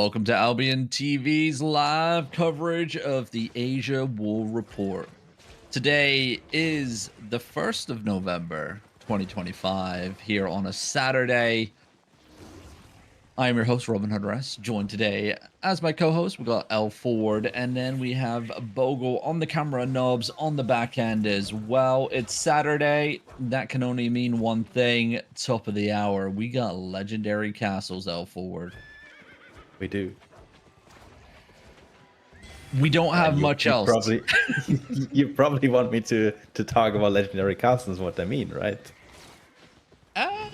Welcome to Albion TV's live coverage of the Asia War Report. Today is the 1st of November, 2025, here on a Saturday. I am your host, Robin Hood, joined today as my co-host. We got L Ford, and then we have Bogle on the camera, Nobs on the back end as well. It's Saturday. That can only mean one thing. Top of the hour. We got legendary castles, L Ford. We do. We don't have much else. You probably want me to talk about legendary castles, what I mean, right? Yeah,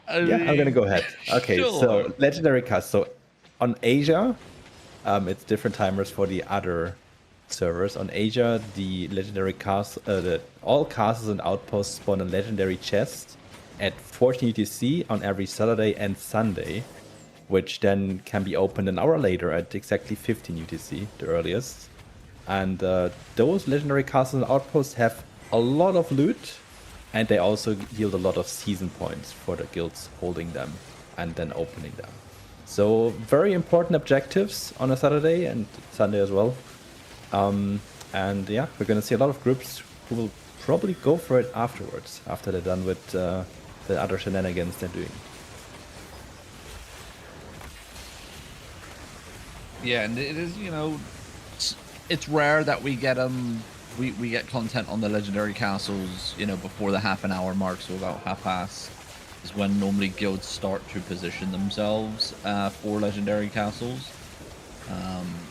I'm gonna go ahead. Okay, sure. So legendary castles. So on Asia, it's different timers for the other servers. On Asia, the legendary castle, all castles and outposts spawn a legendary chest at 14 UTC on every Saturday and Sunday, which then can be opened an hour later at exactly 15 UTC, the earliest. And those legendary castles and outposts have a lot of loot, and they also yield a lot of season points for the guilds holding them and then opening them. So very important objectives on a Saturday and Sunday as well. And yeah, we're gonna see a lot of groups who will probably go for it afterwards, after they're done with the other shenanigans they're doing. Yeah, and it is, it's rare that we get we get content on the legendary castles, before the half an hour mark, so about half past is when normally guilds start to position themselves for legendary castles.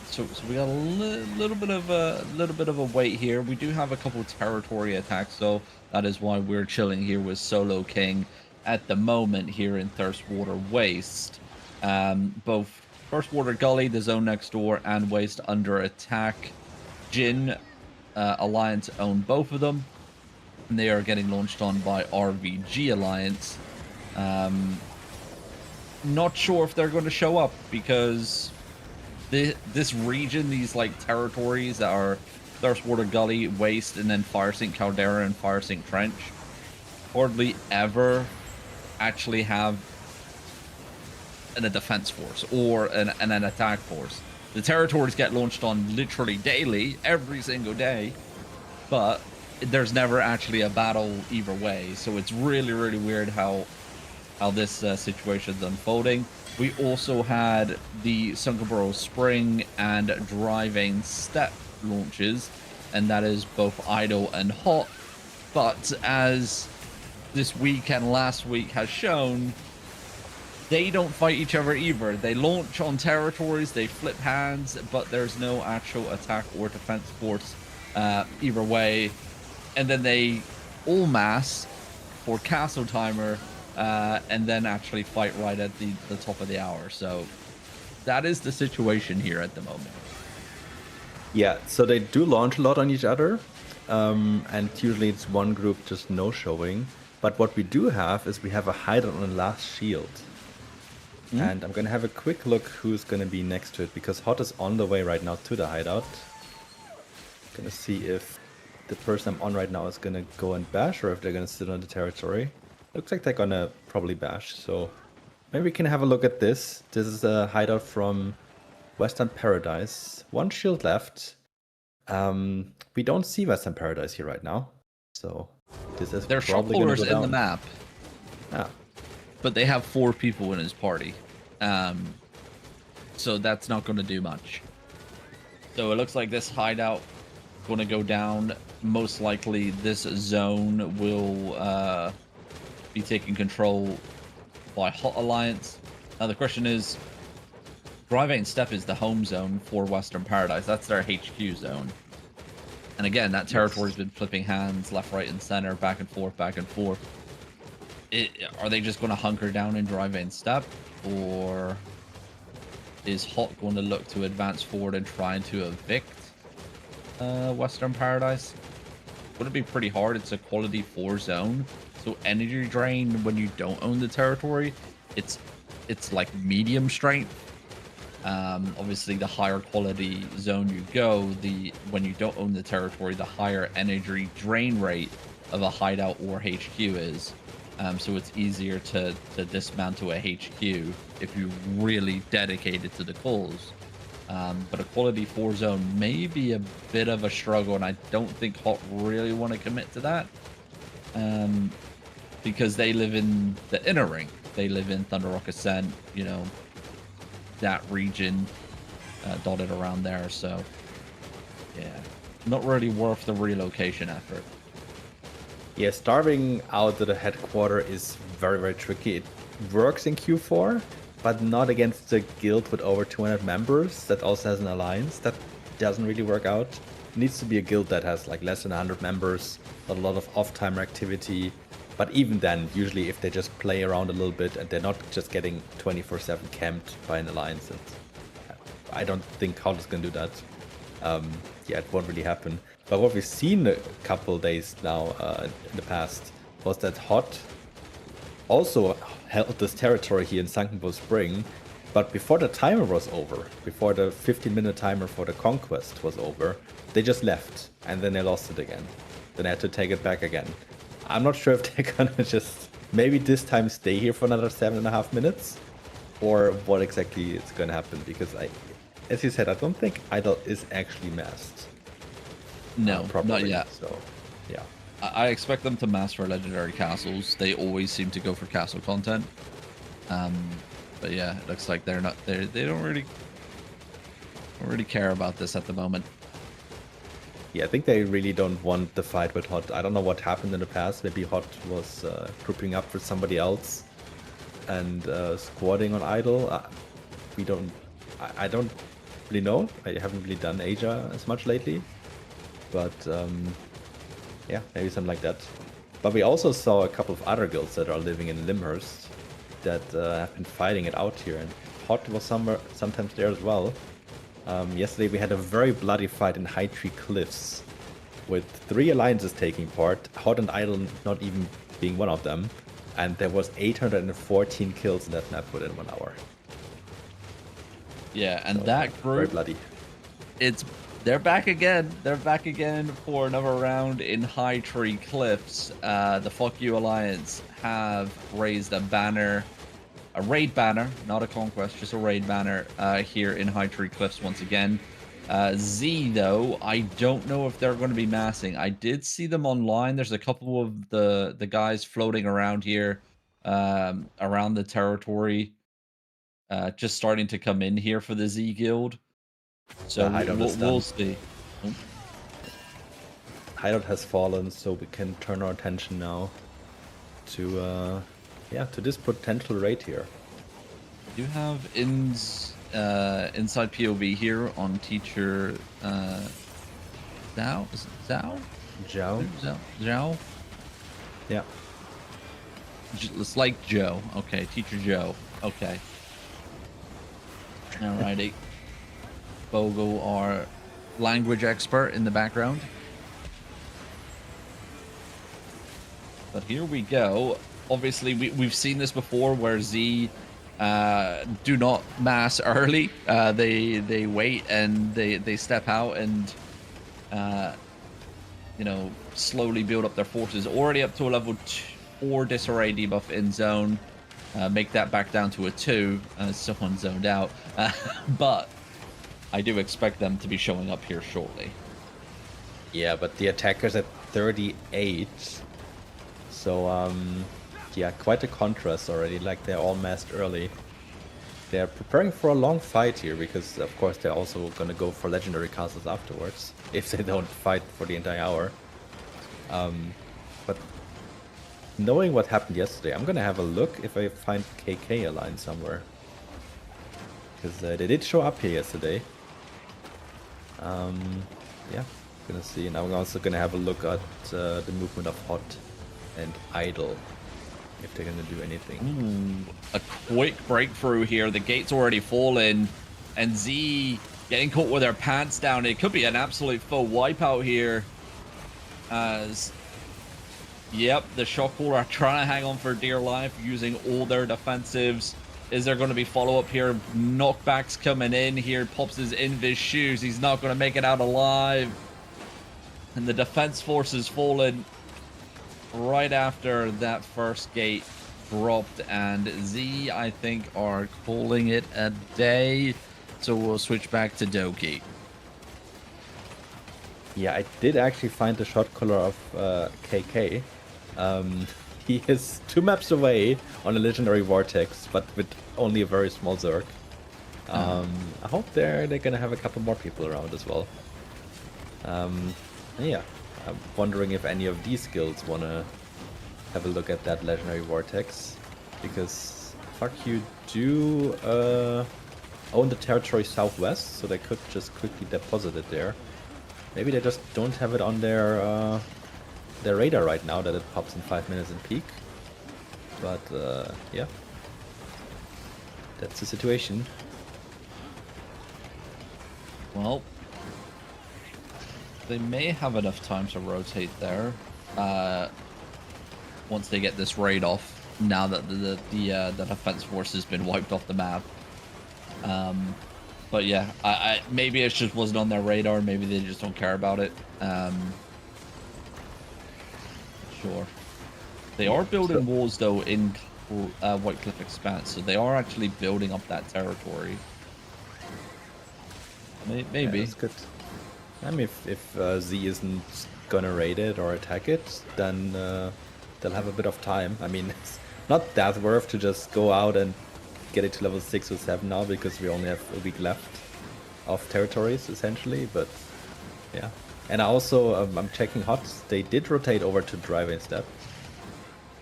So we got a little bit of a wait here. We do have a couple territory attacks, so that is why we're chilling here with Solo King at the moment here in Thirstwater Waste. Both Thirstwater Gully, the zone next door, and Waste under attack. Jin Alliance own both of them, and they are getting launched on by RVG Alliance. Not sure if they're going to show up, because this region, these like territories that are Thirstwater Gully, Waste, and then Firesink Caldera and Firesink Trench, hardly ever actually have a defense force or an attack force. The territories get launched on literally daily, every single day, but there's never actually a battle either way. So it's really, really weird how this situation is unfolding. We also had the Sunkerborough Spring and Driving Step launches, and that is both idle and hot. But as this week and last week has shown, they don't fight each other either. They launch on territories, they flip hands, but there's no actual attack or defense force either way. And then they all mass for castle timer, and then actually fight right at the top of the hour. So that is the situation here at the moment. Yeah, so they do launch a lot on each other, and usually it's one group just no-showing. But what we do have is we have a hideout on the last shield. And I'm going to have a quick look who's going to be next to it, because Hot is on the way right now to the hideout. Going to see if the person I'm on right now is going to go and bash, or if they're going to sit on the territory. Looks like they're going to probably bash, so maybe we can have a look at this. This is a hideout from Western Paradise. One shield left. We don't see Western Paradise here right now, so this is There's probably going to go down. in the map. Ah. But they have 4 people in his party. So that's not going to do much. So it looks like this hideout going to go down. Most likely this zone will be taken control by Hot Alliance. Now the question is, Driving Step is the home zone for Western Paradise. That's their HQ zone. And again, that territory's been flipping hands left, right, and center, back and forth, back and forth. Are they just going to hunker down in Driving Step, or is Hot going to look to advance forward and trying to evict Western Paradise? Would it be pretty hard? It's a quality 4 zone, so energy drain when you don't own the territory, it's like medium strength. Obviously, the higher quality zone you go, when you don't own the territory, the higher energy drain rate of a hideout or HQ is. So it's easier to dismantle a HQ if you're really dedicated to the cause. But a quality 4 zone may be a bit of a struggle, and I don't think Hot really want to commit to that. Because they live in the inner ring. They live in Thunder Rock Ascent, you know, that region dotted around there. So, yeah, not really worth the relocation effort. Yeah, starving out the headquarters is very, very tricky. It works in Q4, but not against the guild with over 200 members that also has an alliance. That doesn't really work out. It needs to be a guild that has like less than 100 members, not a lot of off-timer activity. But even then, usually if they just play around a little bit and they're not just getting 24/7 camped by an alliance, I don't think Hot is going to do that. Yeah, it won't really happen. But what we've seen a couple days now in the past was that Hot also held this territory here in Sunkenbow Spring, but before the timer was over, before the 15-minute timer for the conquest was over, they just left, and then they lost it again. Then they had to take it back again. I'm not sure if they're gonna just maybe this time stay here for another 7.5 minutes, or what exactly is gonna happen, because as you said, I don't think Idol is actually masked. No, properly, not yet. So, yeah. I expect them to mask for legendary castles. They always seem to go for castle content. But yeah, it looks like they don't really care about this at the moment. Yeah, I think they really don't want the fight with Hot. I don't know what happened in the past. Maybe Hot was grouping up with somebody else and squatting on Idol. I don't really know. I haven't really done Asia as much lately. But yeah, maybe something like that. But we also saw a couple of other guilds that are living in Limhurst that have been fighting it out here. And Hot was sometimes there as well. Yesterday we had a very bloody fight in High Tree Cliffs with 3 alliances taking part, Hot and Idle not even being one of them, and there was 814 kills in that map within 1 hour. Yeah, and So, that group, very bloody. They're back again. They're back again for another round in High Tree Cliffs. The Fuck You Alliance have raised a banner. A raid banner, not a conquest, just a raid banner here in High Tree Cliffs once again. Z, though, I don't know if they're going to be massing. I did see them online. There's a couple of the guys floating around here, around the territory, just starting to come in here for the Z Guild. So we'll see. Oh. Hideout has fallen, so we can turn our attention now to this potential raid here. You have inside POV here on teacher Zhao? Is it Zhao? Zhao? Yeah. It's like Joe. Okay, teacher Joe. Okay. Alrighty. Bogo, our language expert in the background. But here we go. Obviously, we've seen this before where Z do not mass early. They wait and they step out and slowly build up their forces. Already up to a level 4 disarray debuff in zone. Make that back down to a 2 as someone zoned out. But I do expect them to be showing up here shortly. Yeah, but the attacker's at 38. So, yeah, quite a contrast already. Like, they're all massed early. They're preparing for a long fight here because, of course, they're also going to go for legendary castles afterwards if they don't fight for the entire hour. But knowing what happened yesterday, I'm going to have a look if I find KK Alliance somewhere. Because they did show up here yesterday. Yeah, gonna see. And I'm also going to have a look at the movement of Hot and Idle, if they're gonna do anything. Ooh, a quick breakthrough here. The gate's already fallen, and Z getting caught with their pants down. It could be an absolute full wipeout here. As yep, the Shockwaller are trying to hang on for dear life, using all their defensives. Is there going to be follow-up here? Knockbacks coming in here. Pops his invis shoes. He's not going to make it out alive. And the defense force is fallen. right after that first gate dropped, and Z, I think, are calling it a day. So we'll switch back to Doki. Yeah, I did actually find the shot caller of KK. He is 2 maps away on a legendary vortex, but with only a very small Zerg. I hope they're gonna have a couple more people around as well. Yeah, I'm wondering if any of these guilds wanna have a look at that legendary vortex, because fuck you do own the territory southwest, so they could just quickly deposit it there. Maybe they just don't have it on their radar right now that it pops in 5 minutes in peak. But yeah, that's the situation. Well, they may have enough time to rotate there once they get this raid off. Now that the defense force has been wiped off the map. But yeah, I maybe it just wasn't on their radar. Maybe they just don't care about it. Sure. They are building walls though in White Cliff Expanse, so they are actually building up that territory. Maybe. Yeah, that's good. I mean, if Z isn't gonna raid it or attack it, then they'll have a bit of time. I mean, it's not that worth to just go out and get it to level 6 or 7 now, because we only have a week left of territories, essentially, but yeah. And I also, I'm checking HOTS, they did rotate over to Driver instead.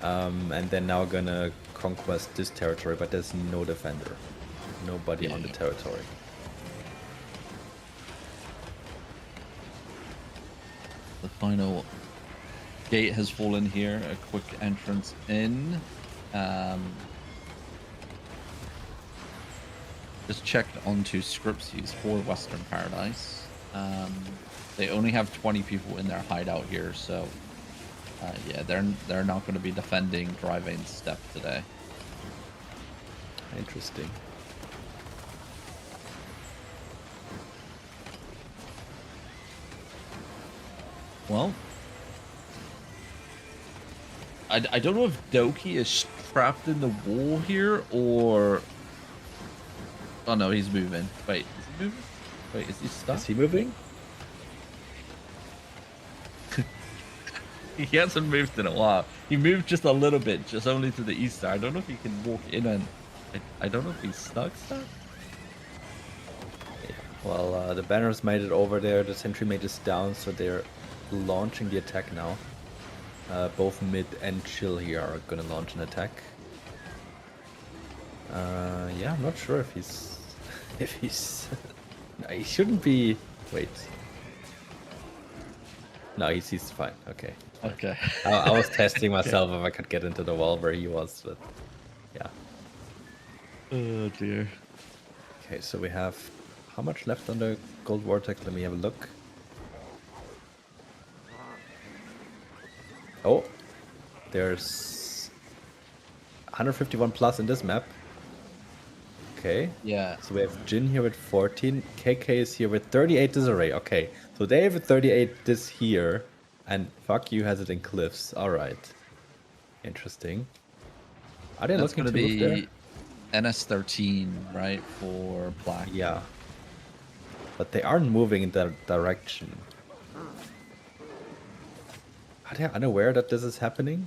And they're now gonna conquest this territory, but there's no defender. Nobody on the territory. The final gate has fallen here. A quick entrance in. Just checked onto Scripsies for Western Paradise. They only have 20 people in their hideout here, so yeah, they're not going to be defending Drive-In Step today. Interesting. Well, I don't know if Doki is trapped in the wall here, or... Oh no, he's moving. Wait, is he moving? Wait, is he stuck? Is he moving? He hasn't moved in a while. He moved just a little bit, just only to the east side. I don't know if he can walk in and... I don't know if he's stuck. Yeah. Well, the banners made it over there. The sentry mage is down, so they're launching the attack now. Both mid and chill here are gonna launch an attack. Yeah, I'm not sure if he's... if he's... No, he shouldn't be... Wait. No, he's fine. Okay. Okay. I was testing myself if I could get into the wall where he was, but yeah. Oh dear. Okay, so we have how much left on the gold vortex? Let me have a look. Oh, there's 151 plus in this map. Okay. Yeah. So we have Jin here with 14. KK is here with 38 disarray. Okay. So they have a 38 this here. And fuck you has it in cliffs. Alright. Interesting. Are they That's looking to be move there? NS13, right, for black. Yeah. But they aren't moving in that direction. Are they unaware that this is happening?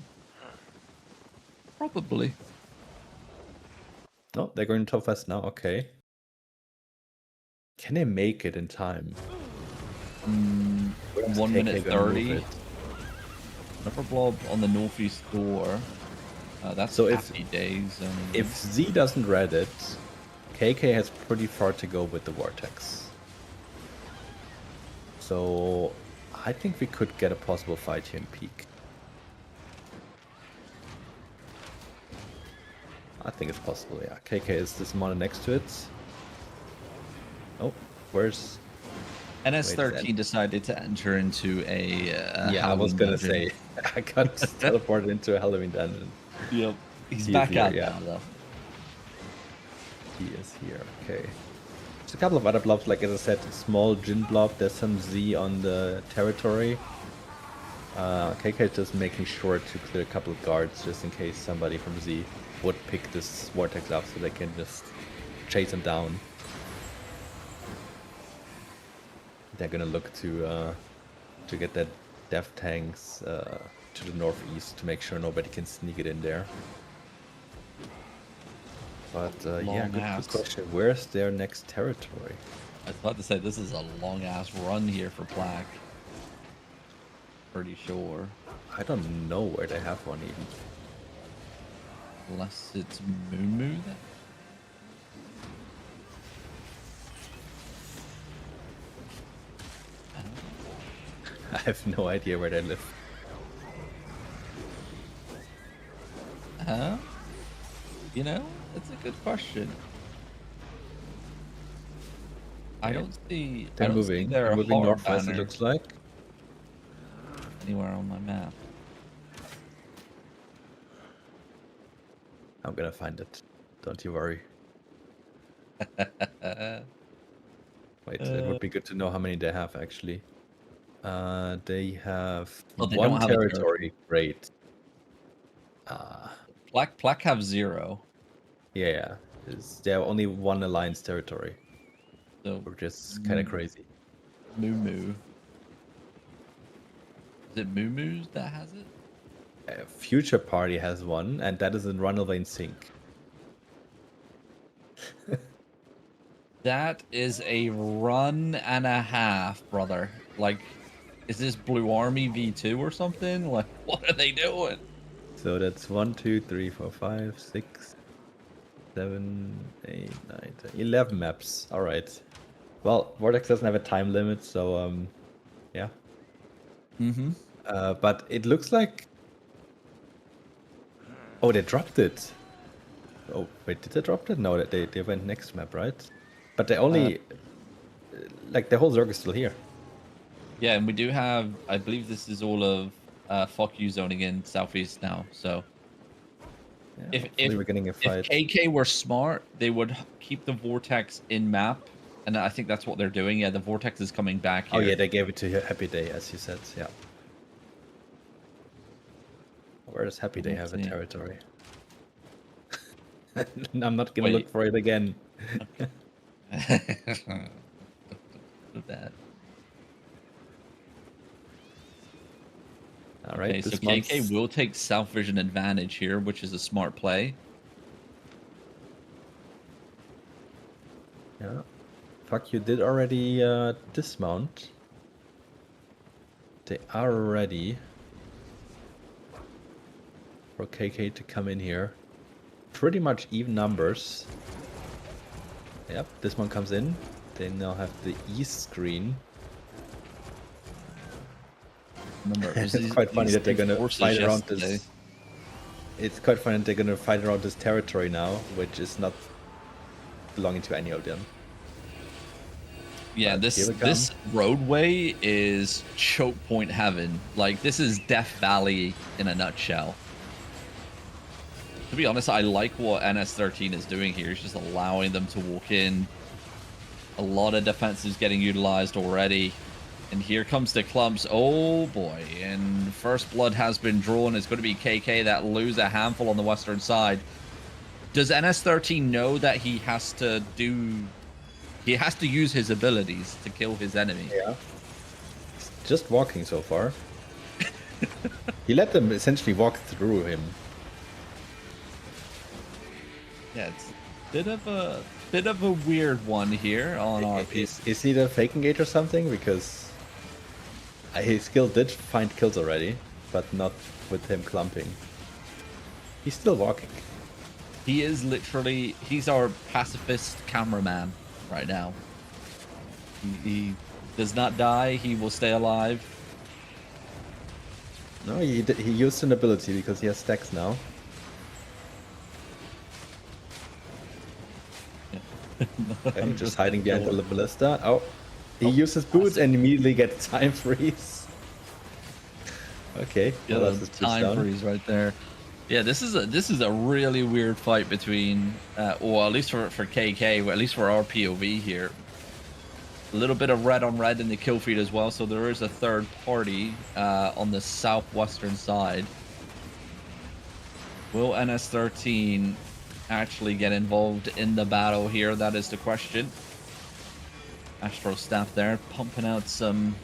Probably. No, they're going to top west now. Okay. Can they make it in time? 1 minute 30. Another blob on the northeast door. That's so happy days. If Z doesn't read it, KK has pretty far to go with the vortex. So I think we could get a possible fight here in peak. I think it's possible, yeah. KK is this mono next to it. Oh, where's... NS13 decided to enter into a yeah, I was gonna say, I got teleported into a Halloween dungeon. Yep. He's back here, out yeah. now, though. He is here, okay. There's a couple of other blobs, like as I said, small Jin blob. There's some Z on the territory. KK is just making sure to clear a couple of guards just in case somebody from Z would pick this vortex up so they can just chase him down. They're gonna look to get that dev tanks to the northeast to make sure nobody can sneak it in there. But yeah, good question. Where's their next territory? I was about to say this is a long ass run here for Black. Pretty sure. I don't know where they have one even. Unless it's Moo then? I have no idea where they live. You know, that's a good question. I don't see. They're moving. They're moving northwest. It looks like anywhere on my map. I'm gonna find it. Don't you worry. Wait, it would be good to know how many they have actually. They have one territory. Great. Black have 0. Yeah. They have only one alliance territory. So which is kind of crazy. Moo. Is it Moo that has it? Future Party has one, and that is in Runaway Sync. That is a run and a half, brother. Like, is this Blue Army V2 or something? Like, what are they doing? So that's 1, 2, 3, 4, 5, 6, 7, 8, 9, 10, 11 maps. All right. Well, Vortex doesn't have a time limit, so yeah. But it looks like. Oh, they dropped it. Oh, wait, did they drop it? No, they went next map, right? But they only, like, the whole Zerg is still here. Yeah, and we do have, I believe this is all of fuck you zoning in southeast now, so. Yeah, if we're getting a fight. If KK were smart, they would keep the Vortex in map, and I think that's what they're doing. Yeah, the Vortex is coming back here. Oh yeah, they gave it to Happy Day, as you said, yeah. Where does Happy Day have a territory? I'm not gonna look for it again. That. All right. Okay, so KK will take South Vision advantage here, which is a smart play. Yeah. Fuck, you did already dismount. They are ready for KK to come in here. Pretty much even numbers. Yep, this one comes in. They now have the east screen. Remember, it's quite funny that they're gonna fight around this. It's quite funny that they're gonna fight around this territory now, which is not belonging to any of them. Yeah, this roadway is choke point heaven. Like, this is Death Valley in a nutshell. To be honest, I like what NS13 is doing here. It's just allowing them to walk in. A lot of defenses getting utilized already. And here comes the clumps. Oh boy. And first blood has been drawn. It's going to be KK that lose a handful on the western side. Does NS13 know that he has to use his abilities to kill his enemy? Yeah. He's just walking so far. He let them essentially walk through him. Yeah, it's a bit of a weird one here on our piece. Is he the fake engage or something? Because his skill did find kills already, but not with him clumping. He's still walking. He is literally, he's our pacifist cameraman right now. He does not die, he will stay alive. No, he used an ability because he has stacks now. Okay, just hiding behind the ballista. Oh, he uses boots and immediately gets time freeze. Okay, yeah, well, time freeze right there. Yeah, this is a really weird fight between, or at least for KK, or at least for our POV here. A little bit of red on red in the kill feed as well, so there is a third party on the southwestern side. Will NS13 actually get involved in the battle here? That is the question. Astro staff there, pumping out some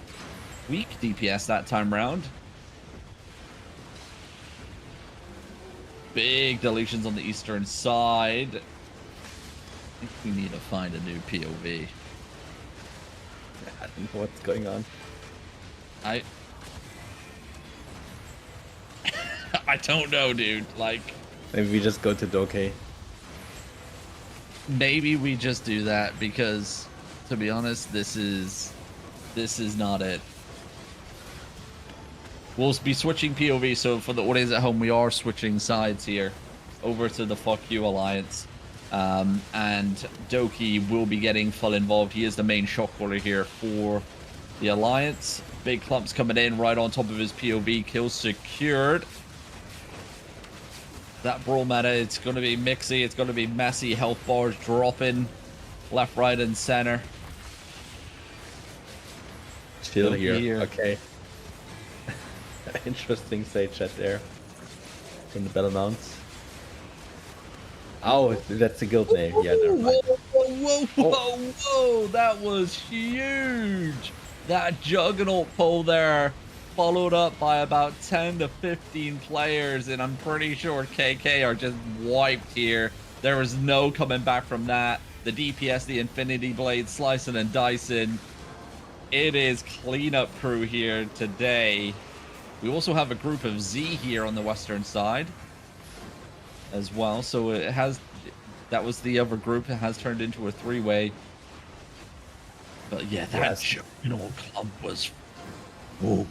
weak DPS that time round. Big deletions on the eastern side. I think we need to find a new POV. I don't know what's going on. I don't know, dude. Like, Maybe we just go to Doke. maybe we just do that because, to be honest, this is not it. We'll be switching POV, so for the audience at home, we are switching sides here over to the Fuck You Alliance. And Doki will be getting full involved. He is the main shot caller here for the Alliance. Big clumps coming in right on top of his POV. Kills secured. That brawl meta, it's going to be mixy. It's going to be messy. Health bars dropping left, right, and center. Chill here. Okay. Interesting side chat there from the battle mounts. Oh, that's the guild name. Yeah, never mind. Whoa, that was huge. That juggernaut pull there, followed up by about 10 to 15 players, and I'm pretty sure KK are just wiped here. There was no coming back from that. The DPS, the Infinity Blade, slicing and dicing. It is cleanup crew here today. We also have a group of Z here on the western side as well. So it has, that was the other group. It has turned into a three-way. But yeah, that juggernaut clump was... Whoa.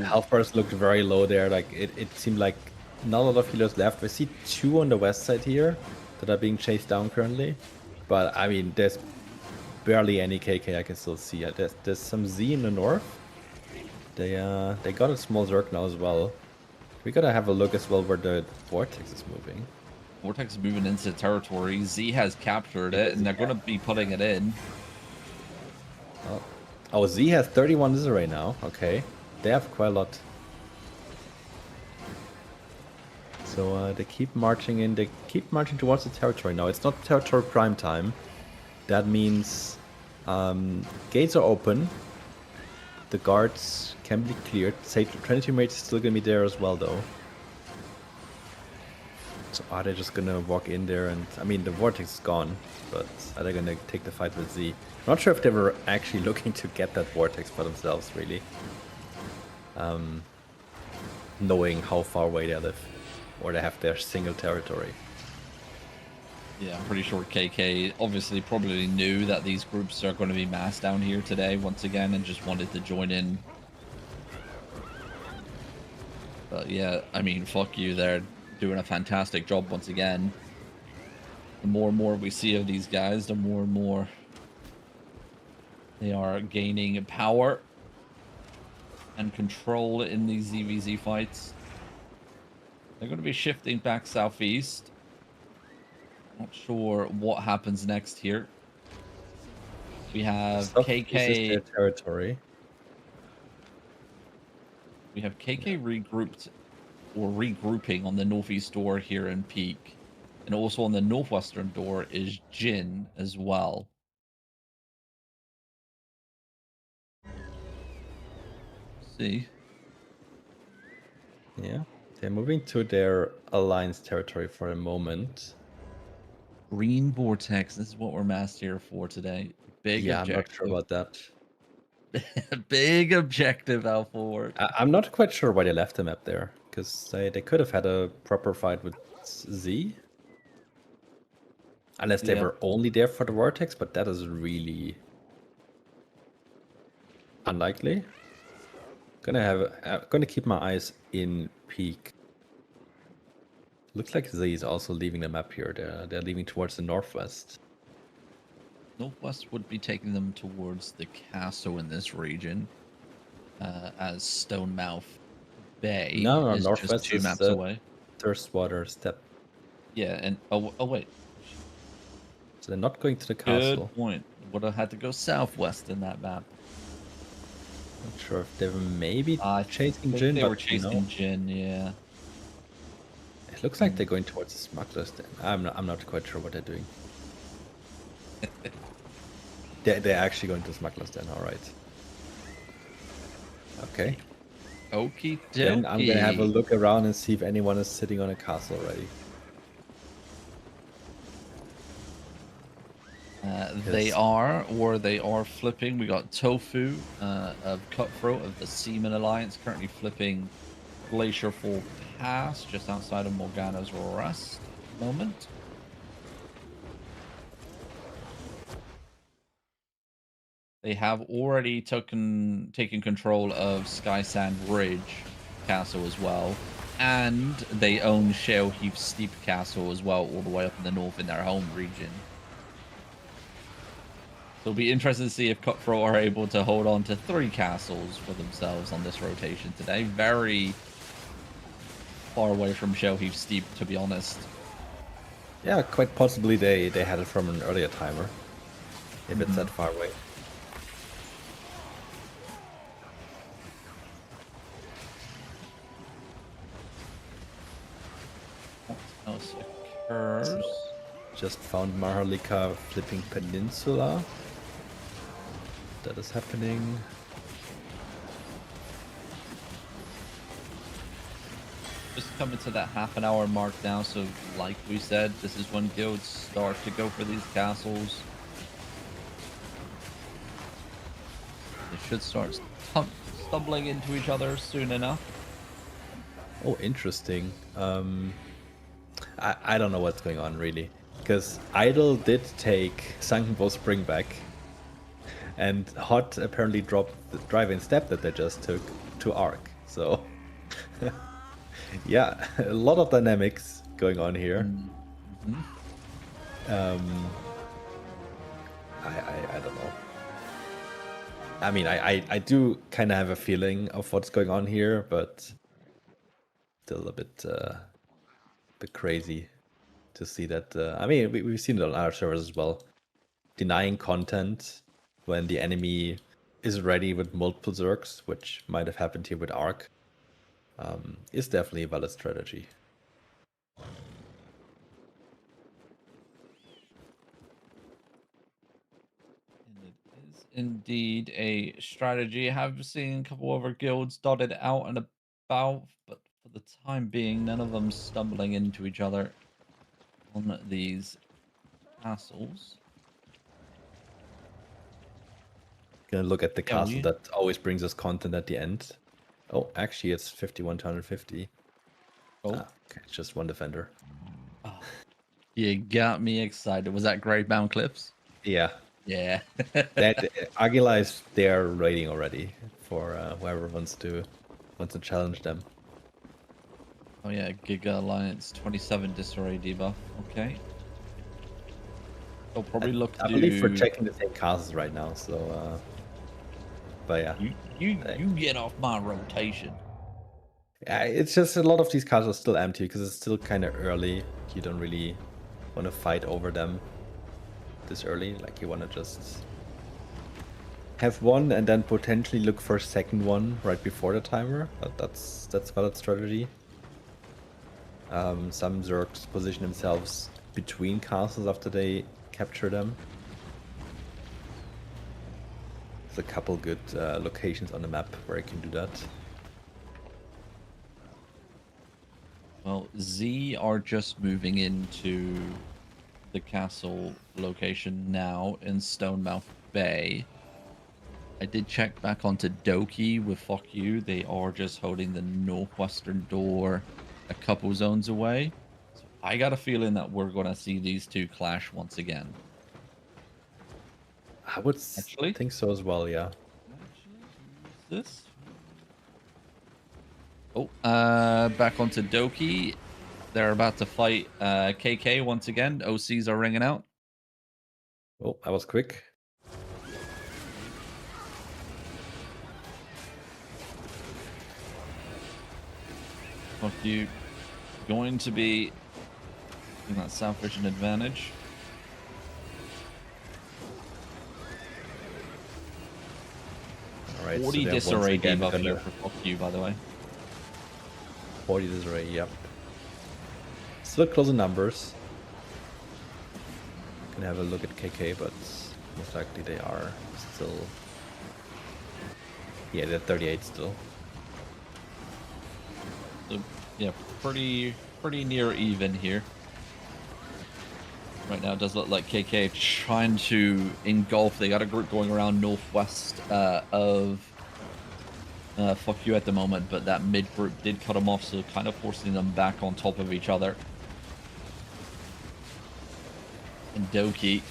Health bars looked very low there. Like it seemed like not a lot of healers left. We see 2 on the west side here that are being chased down currently. But I mean, there's barely any KK I can still see. There's some Z in the north. They got a small Zerg now as well. We gotta have a look as well where the Vortex is moving. Vortex is moving into territory. Z has captured it, and they're going to be putting it in. Oh, Z has 31 this right now. Okay. They have quite a lot. So they keep marching in. They keep marching towards the territory now. It's not territory prime time. That means gates are open. The guards can be cleared. Say Trinity Mage is still gonna be there as well, though. So are they just gonna walk in there and... I mean, the Vortex is gone, but are they gonna take the fight with Z? Not sure if they were actually looking to get that Vortex for themselves, really. Knowing how far away they live. Or they have their single territory. Yeah, I'm pretty sure KK obviously probably knew that these groups are going to be massed down here today once again and just wanted to join in. But yeah, I mean, fuck you, they're doing a fantastic job once again. The more and more we see of these guys, the more and more they are gaining power and control in these ZVZ fights. They're going to be shifting back southeast. Not sure what happens next here. We have KK. This is their territory. We have KK regrouped or regrouping on the northeast door here in Peak. And also on the northwestern door is Jin as well. See? Yeah. They're moving to their alliance territory for a moment. Green Vortex. This is what we're massed here for today. Big yeah, objective. I'm not sure about that. Big objective, Alpha Ward. I'm not quite sure why they left the map there. Because they could have had a proper fight with Z. Unless they were only there for the Vortex, but that is really unlikely. Gonna keep my eyes in Peak. Looks like Z is also leaving the map here. They're leaving towards the northwest. Northwest would be taking them towards the castle in this region, as Stonemouth Bay is northwest just 2 maps away. Thirstwater Step. Yeah, and oh wait. So they're not going to the castle. Good point. would have had to go southwest in that map. Not sure if they were maybe I chasing think Jin, they but were you know, chasing Jin, yeah. it looks like they're going towards the smugglers. Then I'm not quite sure what they're doing. They're actually going to smugglers then. All right. Okay. Okie Then I'm gonna have a dokie. look around and see if anyone is sitting on a castle already. They 'Cause- are, or they are flipping. We got Tofu of Cutthroat of the Seaman Alliance currently flipping Glacier Fall Pass just outside of Morgana's Rest at the moment. They have already taken control of Sky Sand Ridge Castle as well. And they own Shale Heath Steep Castle as well, all the way up in the north in their home region. So it'll be interesting to see if Cutthroat are able to hold on to 3 castles for themselves on this rotation today. Very far away from Shale Heath Steep, to be honest. Yeah, quite possibly they had it from an earlier timer. If it's that far away. What else occurs? Just found Maharlika flipping Peninsula. That is happening. Just coming to that half an hour mark now, so like we said, this is when guilds start to go for these castles. They should start stumbling into each other soon enough. Oh, interesting. I don't know what's going on really, because Idle did take Sunken Bow Spring back, and Hot apparently dropped the drive-in step that they just took to Arc. So, yeah, a lot of dynamics going on here. I don't know. I mean, I do kind of have a feeling of what's going on here, but still a bit crazy to see that. I mean, we've seen it on other servers as well. Denying content when the enemy is ready with multiple Zergs, which might have happened here with Arc, is definitely a valid strategy. And it is indeed a strategy. I have seen a couple other guilds dotted out and about, but for the time being, none of them stumbling into each other on these castles. Gonna look at the Yeah, castle that always brings us content at the end. Oh, actually, it's 51 to 150. Oh, Okay, it's just one defender. you got me excited. Was that Grey Bound Cliffs? Yeah, Yeah. that Aguila is there waiting already for whoever wants to challenge them. Oh yeah, Giga Alliance 27 disarray debuff. Okay. They'll probably look I to. believe we're checking the same castles right now, so but yeah. You get off my rotation. Yeah, it's just a lot of these castles are still empty because it's still kind of early. You don't really want to fight over them this early. Like you want to just have one and then potentially look for a second one right before the timer. That's valid strategy. Some Zergs position themselves between castles after they capture them. There's a couple good locations on the map where I can do that. Well, Z are just moving into the castle location now in Stonemouth Bay. I did check back onto Doki with Fuck You. They are just holding the northwestern door a couple zones away. So I got a feeling that we're going to see these two clash once again. I would Actually, think so as well, yeah. who's this? Oh, back onto Doki. They're about to fight KK once again. OCs are ringing out. Oh, that was quick. Fuck You going to be in that South Vision advantage. All right, 40 so they're once disarray again debuff here gonna for fuck you, by the way. 40 disarray. Yep. Still close in numbers. Can have a look at KK, but most likely they are still. Yeah, they're 38 still. So, yeah, pretty near even here. Right now, it does look like KK trying to engulf. They got a group going around northwest of fuck you at the moment, but that mid group did cut them off, so kind of forcing them back on top of each other. And Doki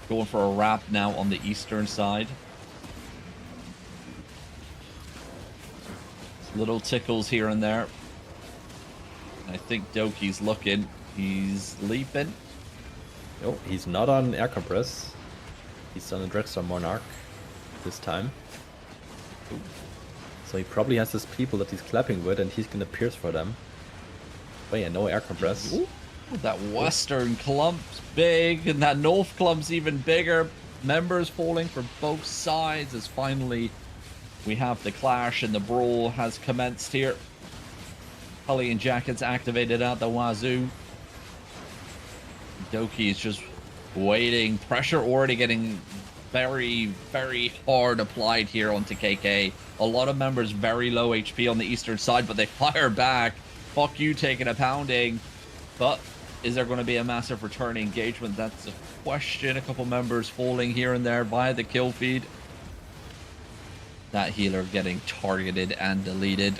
going for a wrap now on the eastern side. Little tickles here and there. I think Doki's looking. He's leaping. No, he's not on air compress. He's on a Dreadstorm Monarch this time. Ooh. So he probably has his people that he's clapping with, and he's gonna pierce for them. Oh yeah, no air compress. Ooh, that western clump's big, and that north clump's even bigger. Members falling from both sides as finally we have the clash and the brawl has commenced here. Hellion Jackets activated out the wazoo. Doki is just waiting. Pressure already getting very, very hard applied here onto KK. A lot of members very low HP on the eastern side, but they fire back. Fuck you taking a pounding. But is there going to be a massive return engagement? That's a question. A couple members falling here and there by the kill feed. That healer getting targeted and deleted.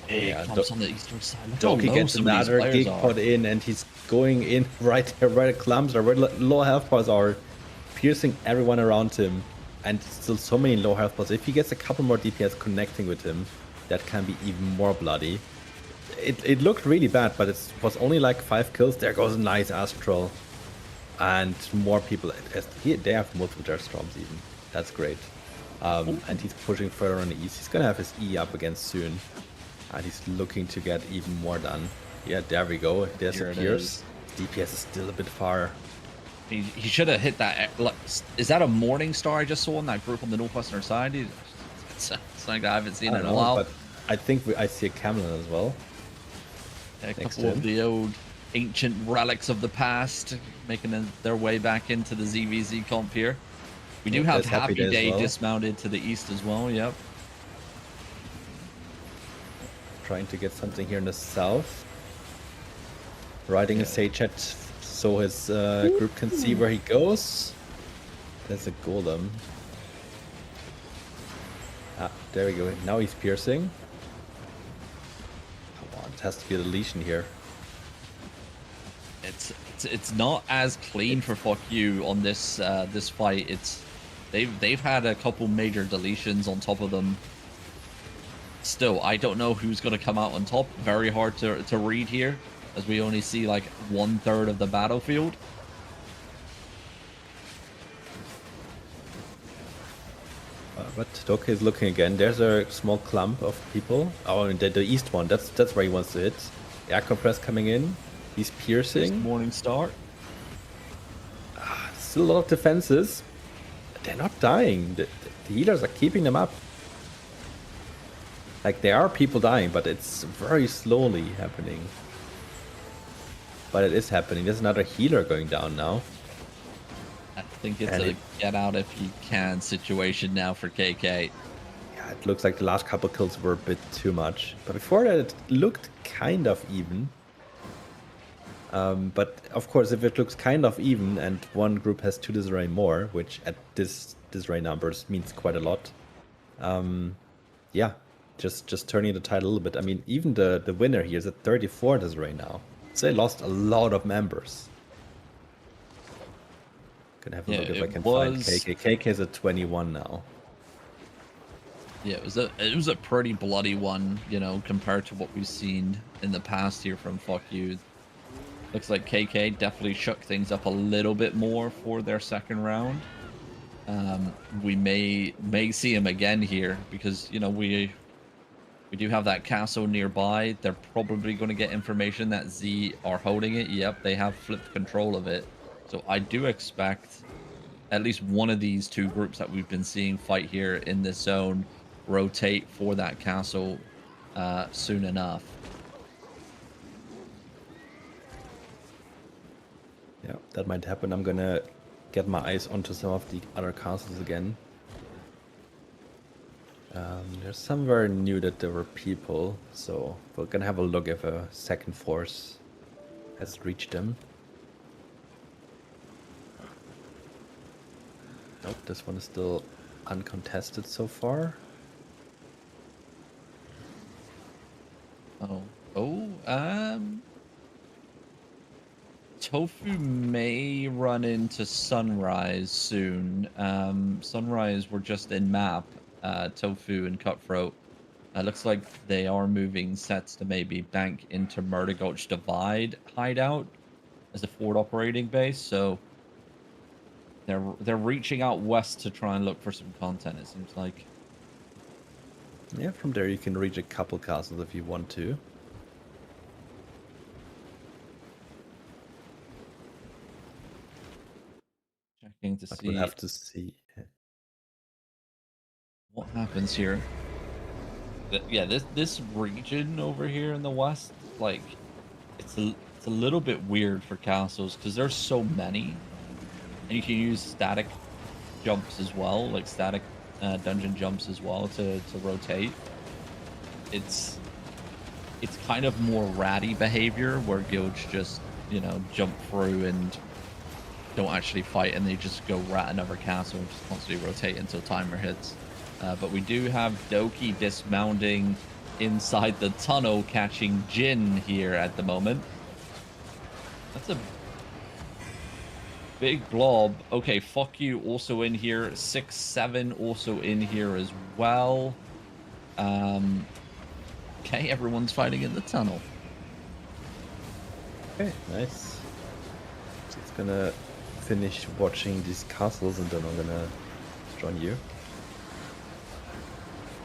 Yeah, on the eastern side. Doki gets another gig put in, and he's going in right there where the clumps are, where low health bars are, piercing everyone around him, and still so many low health bars. If he gets a couple more DPS connecting with him, that can be even more bloody. It looked really bad, but it was only like 5 kills. There goes a nice Astral, and more people. They have multiple Dreadstorms even. That's great. And he's pushing further on the east. He's gonna have his E up again soon. And he's looking to get even more done. Yeah, there we go. There's a pierce. DPS is still a bit far. He should have hit that. Is that a Morning Star I just saw in that group on the northwestern side? It's something I haven't seen in a while. But I think I see a Camelin as well. A couple of the old ancient relics of the past making their way back into the ZVZ comp here. We do have Happy Day dismounted to the east as well. Yep. Trying to get something here in the south. Riding a Sage Hat so his group can see where he goes. There's a Golem. Ah, there we go. Now he's piercing. Come on, it has to be a deletion here. It's not as clean for fuck you on this this fight. They've had a couple major deletions on top of them. Still, I don't know who's going to come out on top. Very hard to read here, as we only see like 1/3 of the battlefield. But Doki is looking again. There's a small clump of people. Oh, and the east one. That's where he wants to hit. Air compress coming in. He's piercing. Morning Star. Still a lot of defenses. They're not dying. The healers are keeping them up. Like, there are people dying, but it's very slowly happening. But it is happening. There's another healer going down now. I think it's a get out if you can situation now for KK. Yeah, it looks like the last couple kills were a bit too much. But before that, it looked kind of even. But of course, if it looks kind of even and one group has 2 disarray more, which at this disarray numbers means quite a lot. Yeah. Just turning the tide a little bit. I mean, even the winner here is at 34 disarray now. So they lost a lot of members. Gonna have a look if I can find KK. KK is at 21 now. Yeah, it was a pretty bloody one, you know, compared to what we've seen in the past here from Fuck You. Looks like KK definitely shook things up a little bit more for their second round. We may see him again here because, you know, we do have that castle nearby. They're probably going to get information that Z are holding it. Yep, they have flipped control of it. So I do expect at least one of these two groups that we've been seeing fight here in this zone rotate for that castle soon enough. Yeah, that might happen. I'm gonna get my eyes onto some of the other castles again. There's somewhere new that there were people, so we're gonna have a look if a second force has reached them. Nope, this one is still uncontested so far. Tofu may run into Sunrise soon. Sunrise, we're just in map. Tofu and Cutthroat. Looks like they are moving sets to maybe bank into Murder Gulch Divide hideout as a forward operating base. So they're reaching out west to try and look for some content. It seems like. Yeah, from there you can reach a couple castles if you want to. Checking to But see we'll have to see. what happens here. Yeah, this region over here in the west, like, it's a little bit weird for castles because there's so many, and you can use static jumps as well, like static dungeon jumps as well to rotate. It's kind of more ratty behavior where guilds just, you know, jump through and don't actually fight, and they just go rat another castle and just constantly rotate until timer hits. But we do have Doki dismounting inside the tunnel, catching Jin here at the moment. That's a big blob. Okay, fuck you also in here. 6-7 also in here as well. Okay, everyone's fighting in the tunnel. Okay, nice. Just gonna finish watching these castles and then I'm gonna join you.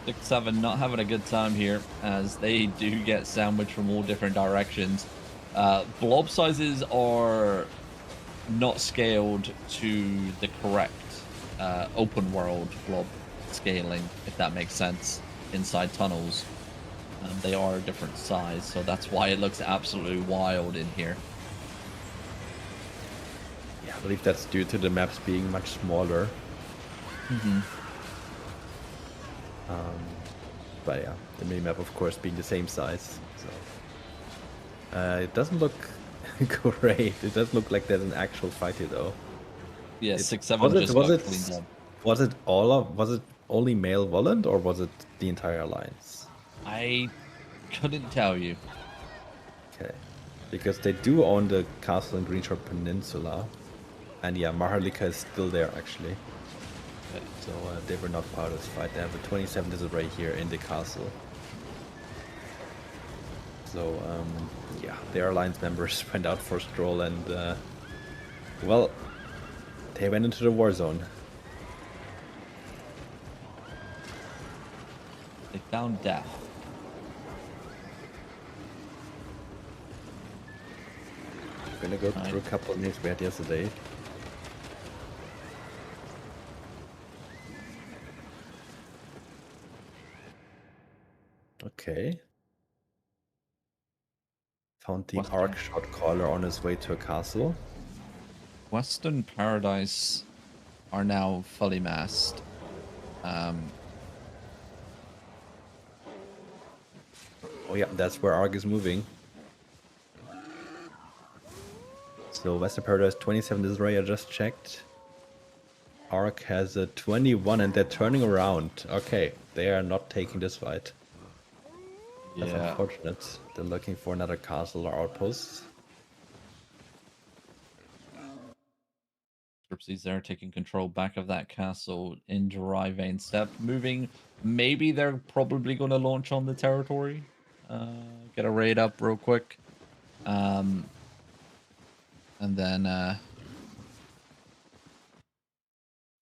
6-7 not having a good time here as they do get sandwiched from all different directions. Blob sizes are not scaled to the correct open world blob scaling, if that makes sense, inside tunnels. They are a different size, so that's why it looks absolutely wild in here. Yeah, I believe that's due to the maps being much smaller. Mm-hmm. But yeah, the minimap of course being the same size. So it doesn't look great. It does look like there's an actual fight here though. Yeah, 6-7 was just it got cleaned up. was it only male Volant or was it the entire alliance? I couldn't tell you. Okay. Because they do own the castle in Greenshore Peninsula. And yeah, Maharlika is still there actually. So they were not part of this fight. They have a 27 disarray here in the castle. So yeah, their alliance members went out for a stroll and well, they went into the war zone. They found death. I'm gonna go through a couple of names we had yesterday. Okay. Found the arc shot caller on his way to a castle. Western Paradise are now fully massed. Oh yeah, that's where Arc is moving. So Western Paradise 27 disarray, I just checked. Arc has a 21 and they're turning around. Okay, they are not taking this fight. That's unfortunate. They're looking for another castle or outpost. Gypsies there taking control back of that castle in Dry Vein Step. Moving, maybe they're probably going to launch on the territory. Get a raid up real quick. And then,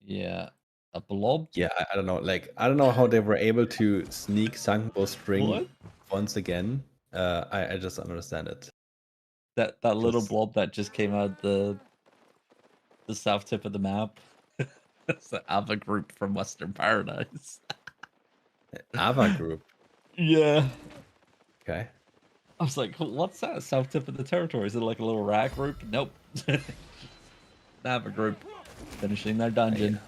yeah, a blob. Yeah, I don't know. Like, I don't know how they were able to sneak Sunken Bowstring once again. I just don't understand it. That little blob that just came out the south tip of the map. It's the Ava group from Western Paradise. Ava group. Yeah. Okay. I was like, what's that? South tip of the territory? Is it like a little rat group? Nope. Ava group finishing their dungeon.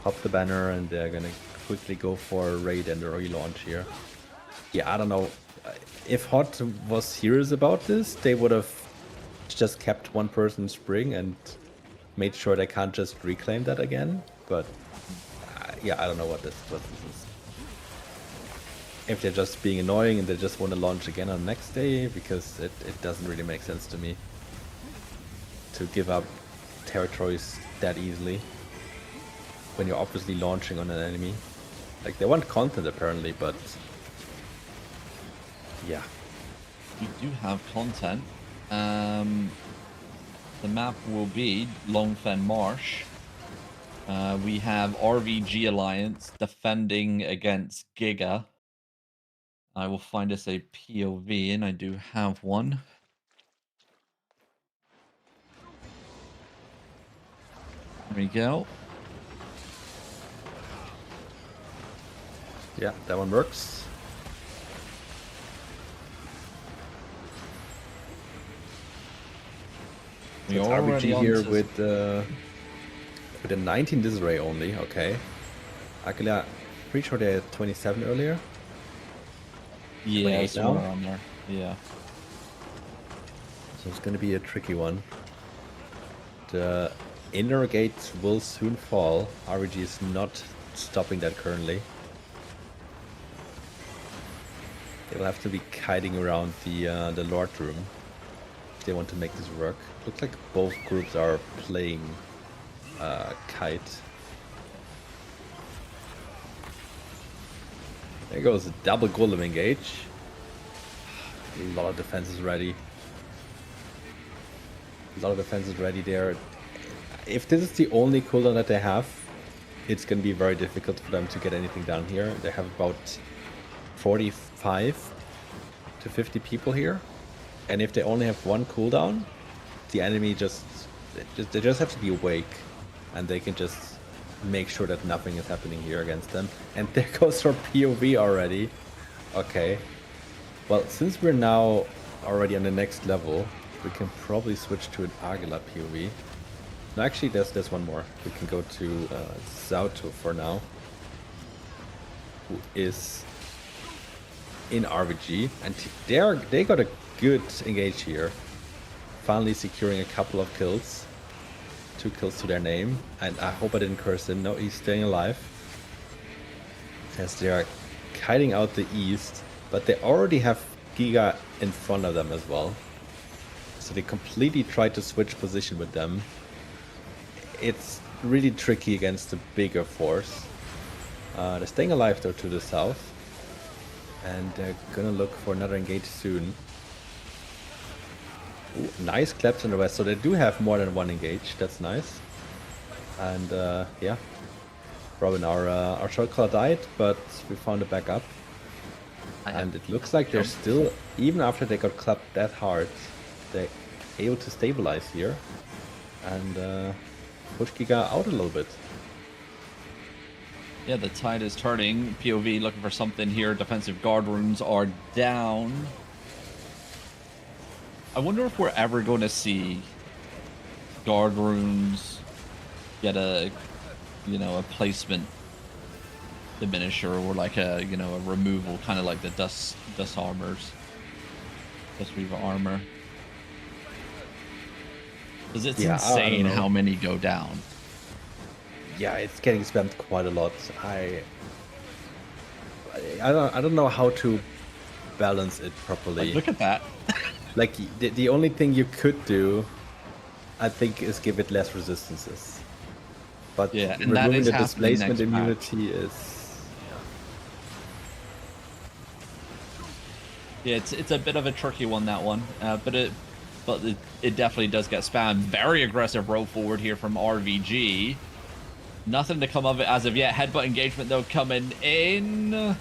Pop the banner, and they're gonna quickly go for a raid and a relaunch here. Yeah, I don't know. If Hot was serious about this, they would have just kept one person in Spring and made sure they can't just reclaim that again. But yeah, I don't know what this is. If they're just being annoying and they just want to launch again on the next day, because it doesn't really make sense to me to give up territories that easily when you're obviously launching on an enemy. Like, they want content apparently, but yeah. We do have content. The map will be Longfen Marsh. We have RVG Alliance defending against Giga. I will find us a POV, and I do have one. There we go. Yeah, that one works. We it's already RBG here with a 19 disarray only. Okay. Aquila, pretty sure they had 27 earlier. Yeah, somewhere on there. Yeah. So it's going to be a tricky one. The inner gates will soon fall. RBG is not stopping that currently. They'll have to be kiting around the Lord room if they want to make this work. Looks like both groups are playing kite. There goes a double golem engage. A lot of defenses ready. A lot of defenses ready there. If this is the only cooldown that they have, it's going to be very difficult for them to get anything done here. They have about 45 to 50 people here. And if they only have one cooldown, the enemy they just have to be awake. And they can just make sure that nothing is happening here against them. And there goes our POV already. Okay. Well, since we're now already on the next level, we can probably switch to an Aguila POV. No, actually, there's one more. We can go to Zauto for now, who is in RVG, and they got a good engage here. Finally securing a couple of kills. 2 kills to their name, and I hope I didn't curse him. No, he's staying alive. As they are kiting out the east, but they already have Giga in front of them as well. So they completely tried to switch position with them. It's really tricky against the bigger force. They're staying alive though to the south. And they're gonna look for another engage soon. Ooh, nice claps in the west, so they do have more than one engage. That's nice. And yeah, Robin, our shot caller died, but we found a backup. And it looks like they're still, even after they got clapped that hard, they're able to stabilize here and push Giga out a little bit. Yeah, the tide is turning. POV looking for something here. Defensive guard runes are down. I wonder if we're ever going to see guard runes get a placement diminisher or like a removal, kind of like the dust armors, dust weaver armor. Because it's insane how many go down. Yeah, it's getting spammed quite a lot. I don't know how to balance it properly. Like, look at that. Like the only thing you could do, I think, is give it less resistances. But yeah, and removing the displacement immunity is. Yeah, it's a bit of a tricky one, that one. But it definitely does get spammed. Very aggressive roll forward here from RVG. Nothing to come of it as of yet. Headbutt engagement, though, coming in.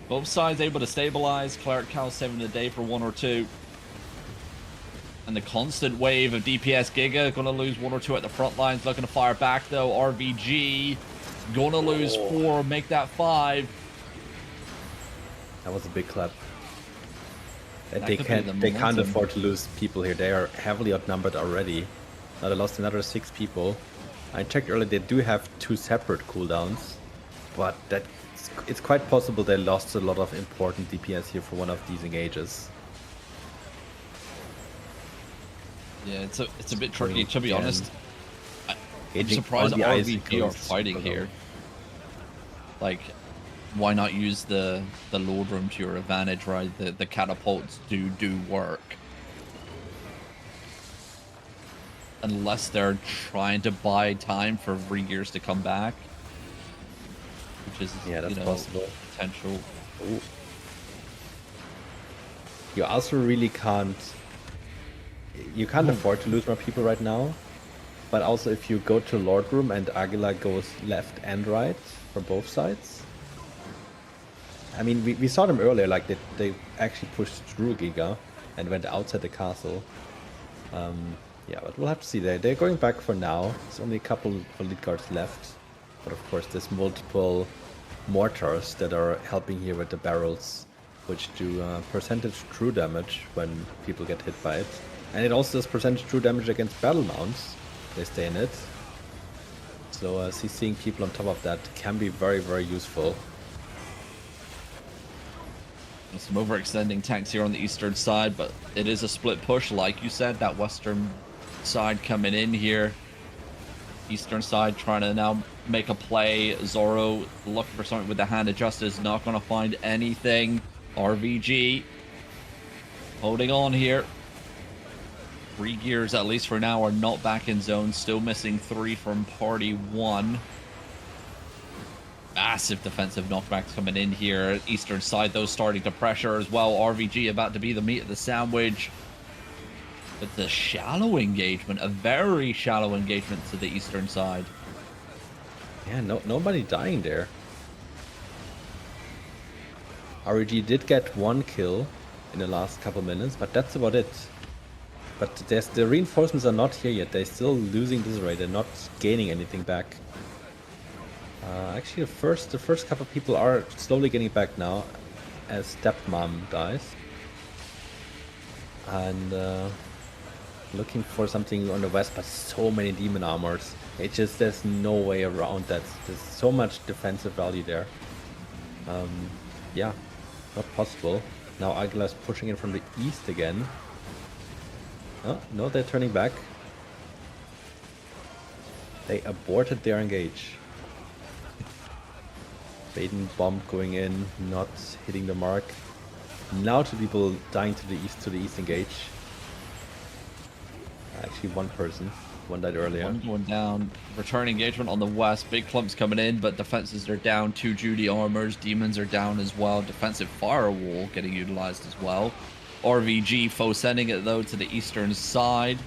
Both sides able to stabilize. Cleric Cal saving the day for 1 or 2. And the constant wave of DPS. Giga gonna lose 1 or 2 at the front lines. Looking to fire back though. RVG gonna lose 4, make that 5. That was a big clap. And That they could be the can't momentum. afford to lose people here. They are heavily outnumbered already. Now they lost another 6 people. I checked earlier, they do have 2 separate cooldowns, but it's quite possible they lost a lot of important DPS here for one of these engages. Yeah, it's a bit tricky, to be honest. I'm Engaging surprised on the RVG are icicles. fighting here. Like, why not use the Lord Room to your advantage, right? The catapults do work. Unless they're trying to buy time for Regears to come back. Which is, Yeah, that's possible. Potential. Ooh. You also really can't afford to lose more people right now. But also if you go to Lord Room and Aguila goes left and right for both sides. I mean, we saw them earlier, like they actually pushed through Giga and went outside the castle. Yeah, but we'll have to see. They're going back for now. There's only a couple of elite guards left. But of course, there's multiple mortars that are helping here with the barrels, which do percentage true damage when people get hit by it. And it also does percentage true damage against battle mounts. They stay in it. So seeing people on top of that can be very, very useful. Some overextending tanks here on the eastern side, but it is a split push, like you said. That western side coming in here. Eastern side trying to now make a play. Zoro looking for something with the Hand of Justice. Not going to find anything. RVG holding on here. Regears, at least for now, are not back in zone. Still missing 3 from party 1. Massive defensive knockbacks coming in here. Eastern side, though, starting to pressure as well. RVG about to be the meat of the sandwich. But the shallow engagement, a very shallow engagement to the eastern side. Yeah, nobody dying there. REG did get 1 kill in the last couple minutes, but that's about it. But the reinforcements are not here yet. They're still losing this rate. They're not gaining anything back. Actually, the first couple of people are slowly getting back now, as Stepmom dies. And looking for something on the west, but so many demon armors. There's no way around that. There's so much defensive value there. Yeah, not possible. Now Aguilar's pushing in from the east again. Oh, no, they're turning back. They aborted their engage. Baden bomb going in, not hitting the mark. Now 2 people dying to the east engage. Actually, 1 person. 1 died earlier. 1 going down. Return engagement on the west. Big clumps coming in, but defenses are down. 2 Judy armors. Demons are down as well. Defensive firewall getting utilized as well. RVG foe sending it, though, to the eastern side.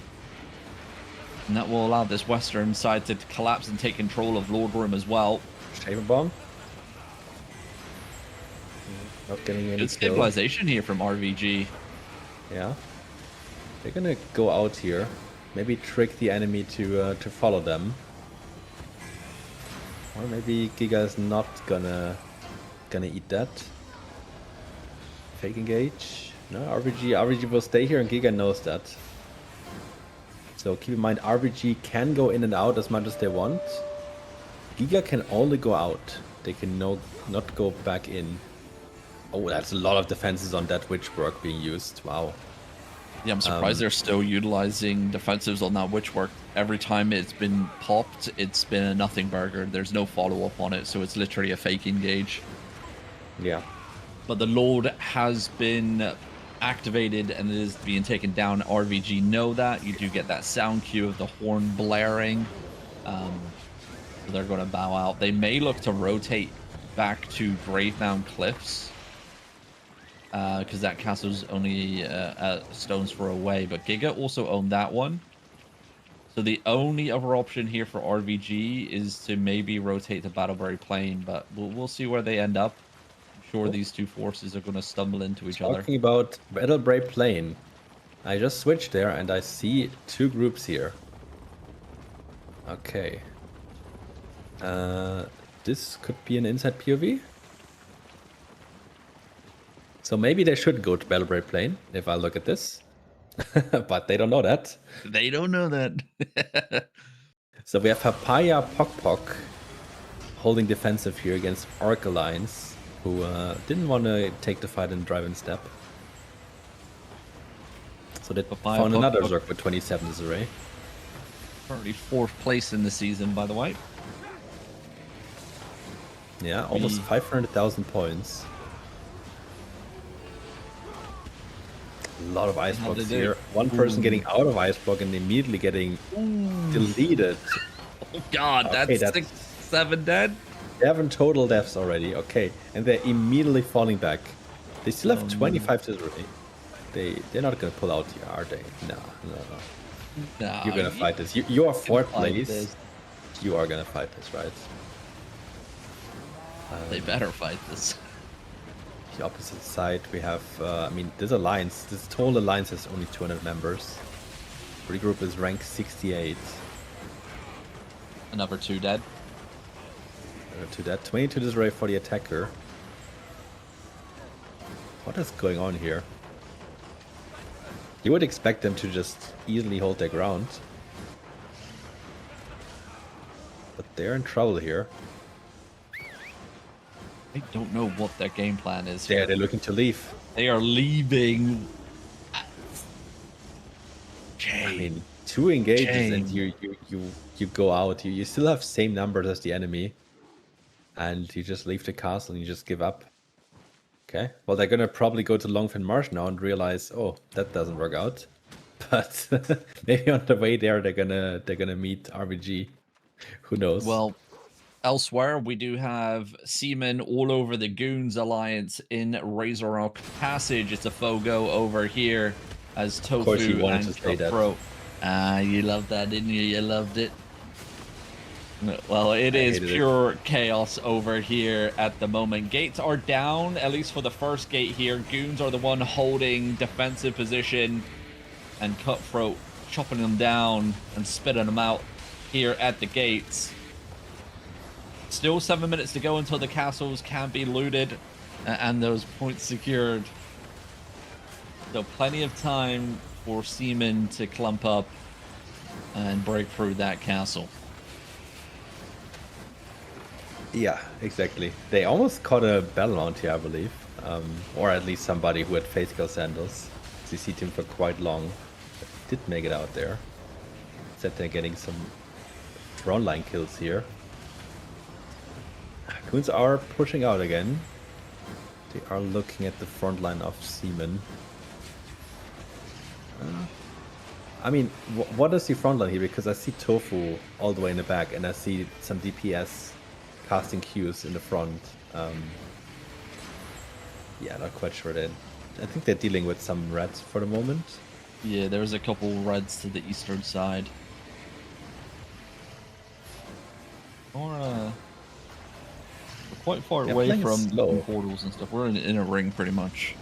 And that will allow this western side to collapse and take control of Lord Room as well. Shaver bomb. Not getting any Good stabilization here from RVG. Yeah. They're gonna go out here. Maybe trick the enemy to follow them. Or maybe Giga is not gonna eat that. Fake engage. No, RVG will stay here and Giga knows that. So keep in mind RVG can go in and out as much as they want. Giga can only go out. They can not go back in. Oh, that's a lot of defenses on that witchwork being used. Wow. Yeah, I'm surprised they're still utilizing defensives on that witchwork. Every time it's been popped, it's been a nothing burger. There's no follow-up on it, so it's literally a fake engage. Yeah. But the Lord has been activated and it is being taken down. RVG know that. You do get that sound cue of the horn blaring. So they're going to bow out. They may look to rotate back to Gravebound Cliffs. Because that castle's only a stone's throw away. But Giga also owned that one. So the only other option here for RVG is to maybe rotate to Battleberry Plain. But we'll see where they end up. I'm sure these 2 forces are going to stumble into each other. Talking about Battleberry Plain. I just switched there and I see 2 groups here. Okay. This could be an inside POV. So maybe they should go to Battlebrade Plain if I look at this. But they don't know that. They don't know that. So we have Papaya Pok Pok holding defensive here against Arc Alliance, who didn't want to take the fight and drive in step. So they found another Zerg with 27 this array. Already 4th place in the season, by the way. Yeah, almost 500,000 points. A lot of ice blocks here. One person getting out of ice block and immediately getting deleted. Oh god, okay, that's 6, 7 dead. 7 total deaths already. Okay, and they're immediately falling back. They still have 25 to the They're not gonna pull out here, are they? No. No, you're gonna fight this. You are 4th place. You are gonna fight this, right? They better fight this. The opposite side, we have, I mean, this alliance, this total alliance has only 200 members. Regroup is rank 68. Another 2 dead. Another 2 dead. 22 disarray for the attacker. What is going on here? You would expect them to just easily hold their ground. But they're in trouble here. I don't know what their game plan is here. Yeah, they're looking to leave. They are leaving. I mean, 2 engages and you go out. You still have same numbers as the enemy. And you just leave the castle and you just give up. Okay. Well, they're gonna probably go to Longfin Marsh now and realize, oh, that doesn't work out. But maybe on the way there they're gonna meet RBG. Who knows? Well, elsewhere, we do have Seamen all over the Goons Alliance in Razor Rock Passage. It's a Fogo over here as Tofu and Cutthroat. You loved that, didn't you? You loved it. Well, it is pure chaos over here at the moment. Gates are down, at least for the first gate here. Goons are the one holding defensive position, and Cutthroat chopping them down and spitting them out here at the gates. Still 7 minutes to go until the castles can be looted and those points secured. So plenty of time for Seamen to clump up and break through that castle. Yeah, exactly. They almost caught a Battlehund here, I believe. Or at least somebody who had face kill sandals. You see him for quite long. But did make it out there. Said they're getting some frontline kills here. Goons are pushing out again. They are looking at the front line of Seamen. I mean, what is the front line here? Because I see Tofu all the way in the back, and I see some DPS casting Qs in the front. Yeah, not quite sure then. I think they're dealing with some reds for the moment. Yeah, there's a couple reds to the eastern side. Or, we're quite far away from portals and stuff. We're in a ring pretty much.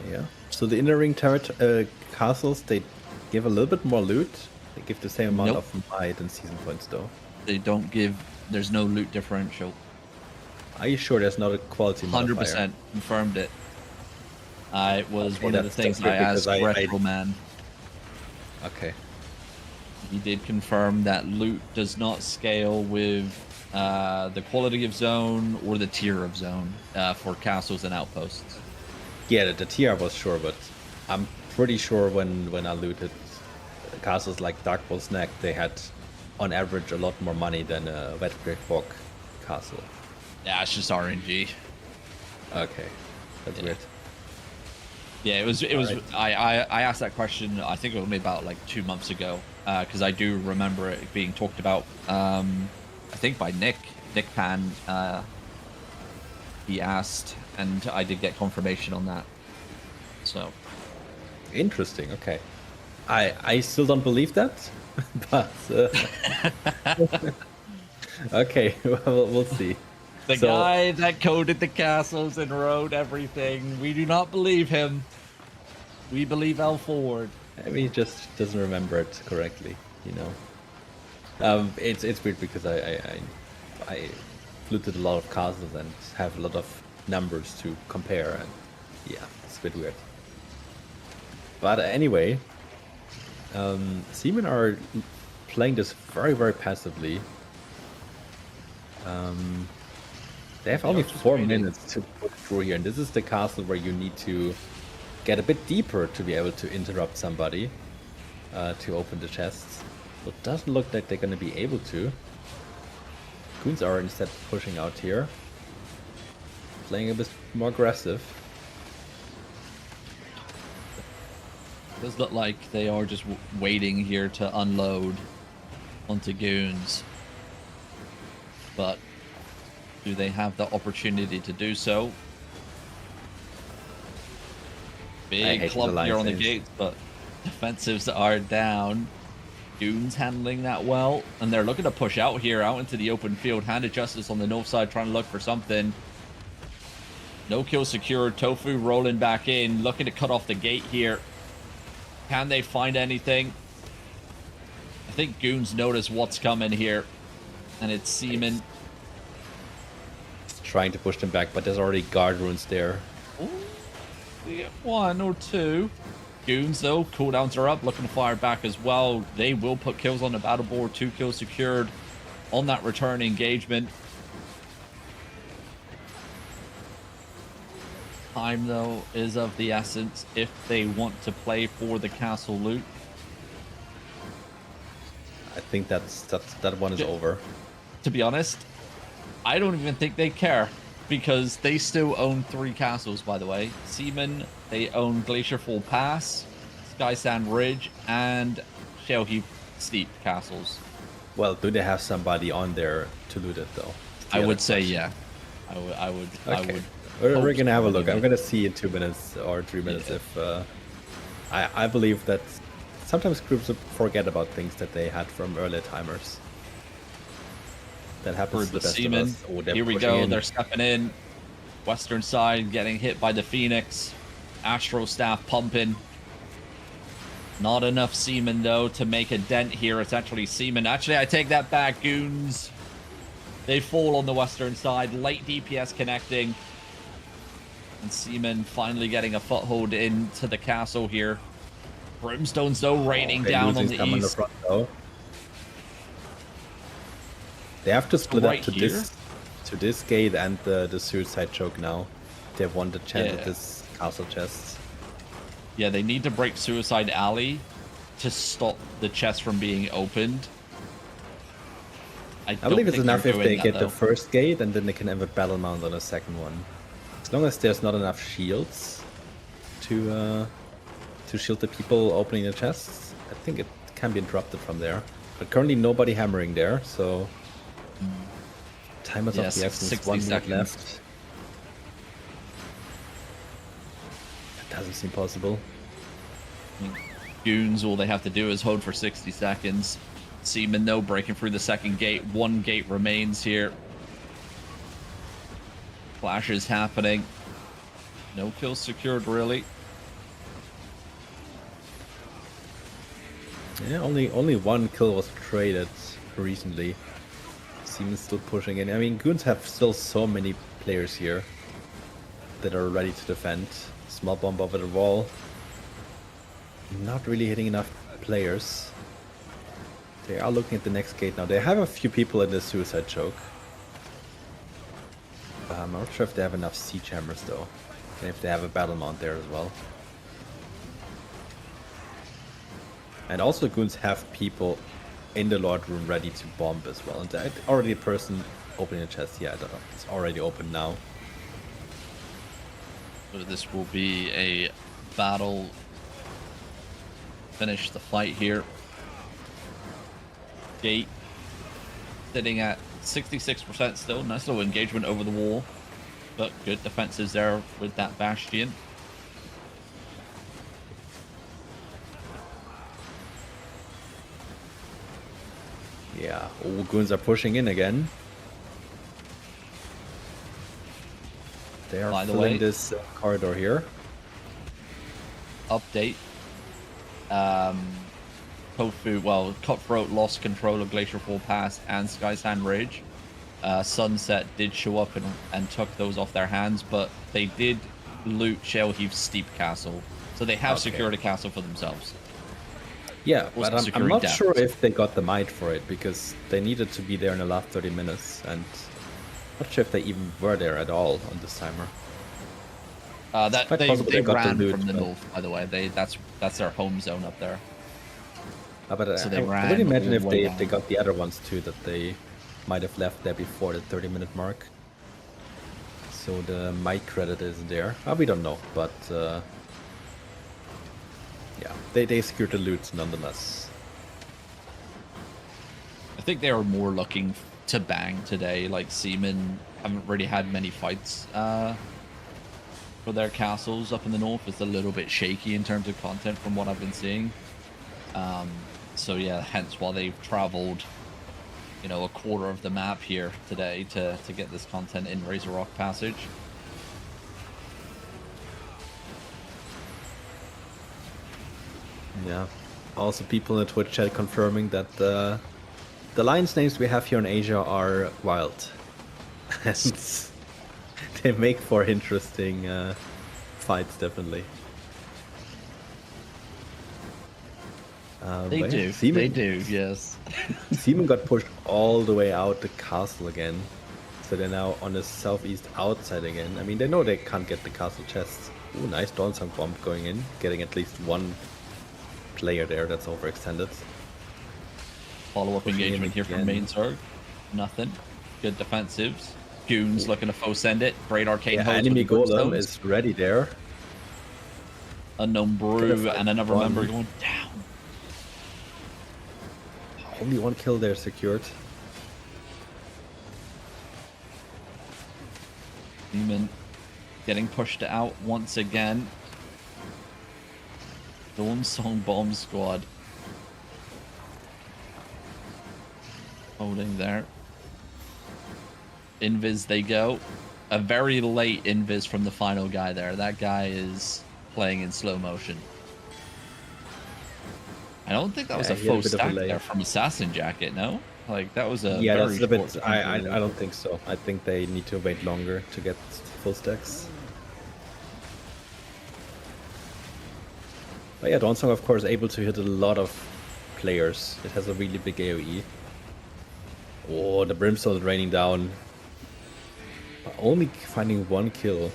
Yeah. So the inner ring castles, they give a little bit more loot. They give the same amount of might and season points though. They don't give. There's no loot differential. Are you sure there's not a quality 100% confirmed it. It was one of the things I asked Retro Man. Okay. He did confirm that loot does not scale with the quality of zone or the tier of zone for castles and outposts. Yeah, the tier I was sure, but I'm pretty sure when I looted castles like Darkbolt's Neck, they had on average a lot more money than a Wet Great Fork castle. Yeah, it's just RNG. Okay, that's weird. Yeah, it was. Right. I asked that question. I think it was only about like 2 months ago, because I do remember it being talked about. I think by Nick Pan. He asked, and I did get confirmation on that. So interesting. Okay, I still don't believe that, but okay, well, we'll see. The guy that coded the castles and wrote everything, we do not believe him. We believe L Ford. Maybe he just doesn't remember it correctly, you know. It's weird because I looted a lot of castles and have a lot of numbers to compare, and yeah, it's a bit weird. But anyway, Seamen are playing this very, very passively. They have only 4 minutes to put through here, and this is the castle where you need to get a bit deeper to be able to interrupt somebody to open the chests. So it doesn't look like they're going to be able to. Goons are instead pushing out here, playing a bit more aggressive. It does look like they are just waiting here to unload onto goons. But do they have the opportunity to do so? Big clump here on the gates, but defensives are down. Goons handling that well, and they're looking to push out here, out into the open field. Hand of Justice on the north side, trying to look for something. No kill secured. Tofu rolling back in, looking to cut off the gate here. Can they find anything? I think Goons notice what's coming here, and it's Seaman. Trying to push them back, but there's already guard runes there. Ooh, we get 1 or 2. Goons, though, cooldowns are up, looking to fire back as well. They will put kills on the battle board. 2 kills secured on that return engagement. Time, though, is of the essence if they want to play for the castle loot. I think that one is over. To be honest, I don't even think they care, because they still own 3 castles, by the way. Seaman, they own Glacier Fall Pass, Sky Sand Ridge, and Shell Heap Steep castles. Well, do they have somebody on there to loot it, though? I would say, yeah. I would. Okay. We're gonna have a look. I'm gonna see in 2 minutes or 3 minutes if I believe that sometimes groups forget about things that they had from earlier timers. That happens to the best Seamen. of us. Oh, Here we go. They're stepping in. Western side getting hit by the Phoenix. Astro Staff pumping. Not enough Seamen, though, to make a dent here. It's actually Seamen. Actually, I take that back. Goons. They fall on the Western side. Late DPS connecting. And Seamen finally getting a foothold into the castle here. Brimstone's, though, raining down on the east. The front, though. They have to split up to this gate and the suicide choke now. They have won the chance of this castle chest. Yeah, they need to break Suicide Alley to stop the chest from being opened. I believe it's enough if they get the first gate, and then they can have a battle mount on the second one. As long as there's not enough shields to shield the people opening the chests, I think it can be interrupted from there. But currently nobody hammering there, so time is of the essence. 1 minute left. That doesn't seem possible. Goons, all they have to do is hold for 60 seconds. Seaman, though, breaking through the second gate. 1 gate remains here. Flashes happening. No kills secured, really. Yeah, only 1 kill was traded recently. Seaman's still pushing in. I mean, Goons have still so many players here that are ready to defend. Small bomb over the wall. Not really hitting enough players. They are looking at the next gate now. They have a few people in the suicide choke. I'm not sure if they have enough siege hammers, though. And if they have a battle mount there as well. And also Goons have people in the Lord Room ready to bomb as well. And already a person opening a chest. Yeah, I don't know. It's already open now. So this will be a battle. Finish the fight here. Gate sitting at 66% still. Nice little engagement over the wall. But good defenses there with that Bastion. Yeah, all Goons are pushing in again. They are filling this corridor here. update, Cutthroat lost control of Glacier Fall Pass and Sky's Hand Ridge. Sunset did show up and took those off their hands, but they did loot Shellheav's Steep Castle, so they have secured a castle for themselves. Yeah, but I'm not depth. sure if they got the might for it, because they needed to be there in the last 30 minutes, and not sure if they even were there at all on this timer. They ran from the north, by the way. That's their home zone up there. But So I would imagine if they got the other ones too, that they might have left there before the 30-minute mark. So the might credit is there. We don't know, but yeah, they secured the loot nonetheless. I think they are more looking to bang today. Like, Seamen haven't really had many fights for their castles up in the north. It's a little bit shaky in terms of content from what I've been seeing. So yeah, hence why they've traveled, you know, a quarter of the map here today to get this content in Razor Rock Passage. Yeah. Also, people in the Twitch chat confirming that the lines names we have here in Asia are wild. And they make for interesting fights, definitely. They do, yes. Seaman got pushed all the way out the castle again. So they're now on the southeast outside again. I mean, they know they can't get the castle chests. Ooh, nice Dawnsong bomb going in. Getting at least one player there that's overextended. Follow-up engagement here from Mainzerg. Nothing. Good defensives. Goons looking to faux send it. Great arcane hose. Enemy golem is ready there. Unknown brew and another member going down. Only one kill there secured. Demon getting pushed out once again. Dawnsong bomb squad. Holding there. Invis they go. A very late invis from the final guy there. That guy is playing in slow motion. I don't think that was a faux stack there from Assassin Jacket, no? Like, that was a that's a bit... I don't think so. I think they need to wait longer to get full stacks. But yeah, Dawnsong, of course, able to hit a lot of players. It has a really big AoE. Oh, the Brimstone is raining down. Only finding one kill.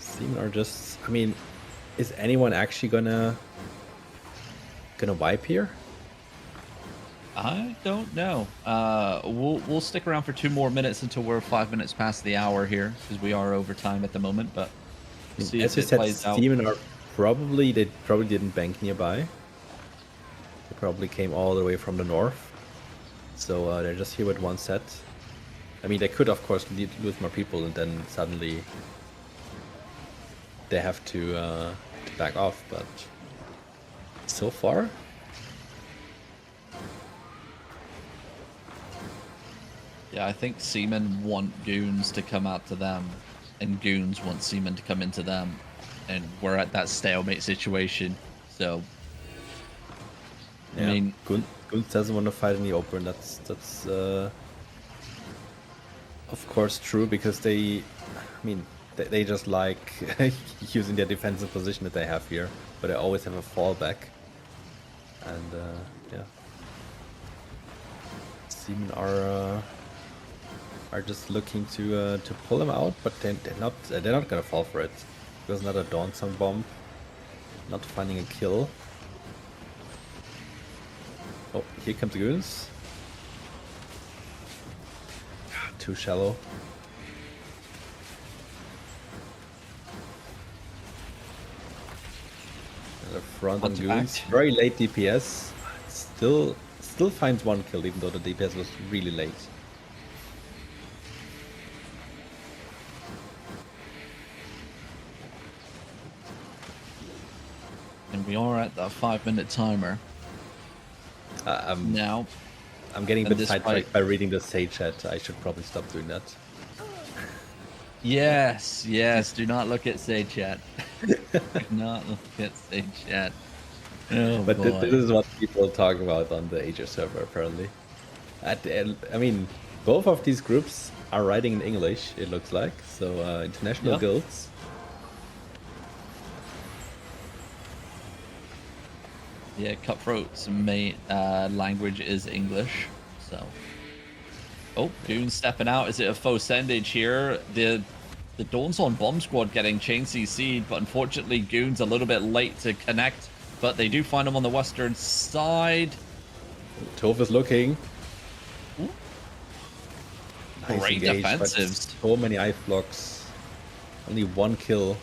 Seamen are just... I mean, is anyone actually gonna wipe here? I don't know. We'll stick around for 2 more minutes until we're 5 minutes past the hour here, because we are over time at the moment. But we'll see as if you it said, plays out. Seamen are probably didn't bank nearby. They probably came all the way from the north, so they're just here with one set. I mean, they could of course lose more people, and then suddenly they have to back off. But so far. Yeah, I think Seamen want Goons to come out to them, and Goons want Seamen to come into them, and we're at that stalemate situation. So, yeah. I mean, Goons doesn't want to fight in the open. That's of course true, because they just like using their defensive position that they have here, but they always have a fallback. And yeah, Seamen are just looking to pull them out, but they're not gonna fall for it. There's another Dawnsong bomb, not finding a kill. Oh, here comes the Goons. Too shallow. The front on Goons. Very late DPS. Still finds one kill, even though the DPS was really late. and we are at the 5-minute timer. Now. I'm getting a bit sidetracked by reading the Sage chat. I should probably stop doing that. Yes, yes. Do not look at Say Chat. Do not look at Say Chat. Oh But this boy. is what people talk about on the Asia server, apparently. I mean, both of these groups are writing in English, it looks like. So, international Yeah. guilds. Yeah, Cutthroat's main language is English. So, oh, Goon stepping out. Is it a faux sendage here? The Dawn's on Bomb Squad getting chain CC'd, but unfortunately, Goon's a little bit late to connect. But they do find him on the western side. Toph is looking. Ooh, Nice great engage, but defensives. so many ice blocks. Only one kill.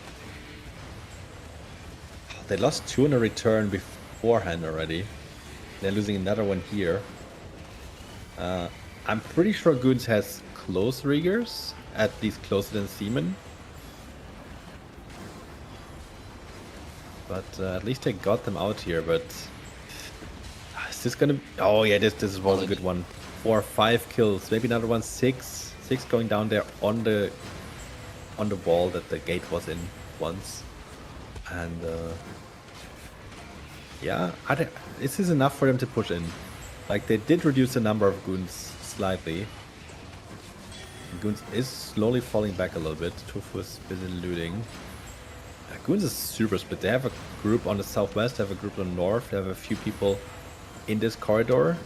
They lost two in a return beforehand already. They're losing another one here. I'm pretty sure Goons has close riggers, at least closer than Seaman. But at least they got them out here, but... Is this gonna... Oh yeah, this was a good one. 4 or 5 kills, maybe another one, 6. 6 going down there on the wall that the gate was in once. And yeah, this is enough for them to push in. Like, they did reduce the number of goons slightly. Goons is slowly falling back a little bit. Tofu is busy looting. Goons is super split. They have a group on the southwest, they have a group on the north, they have a few people in this corridor.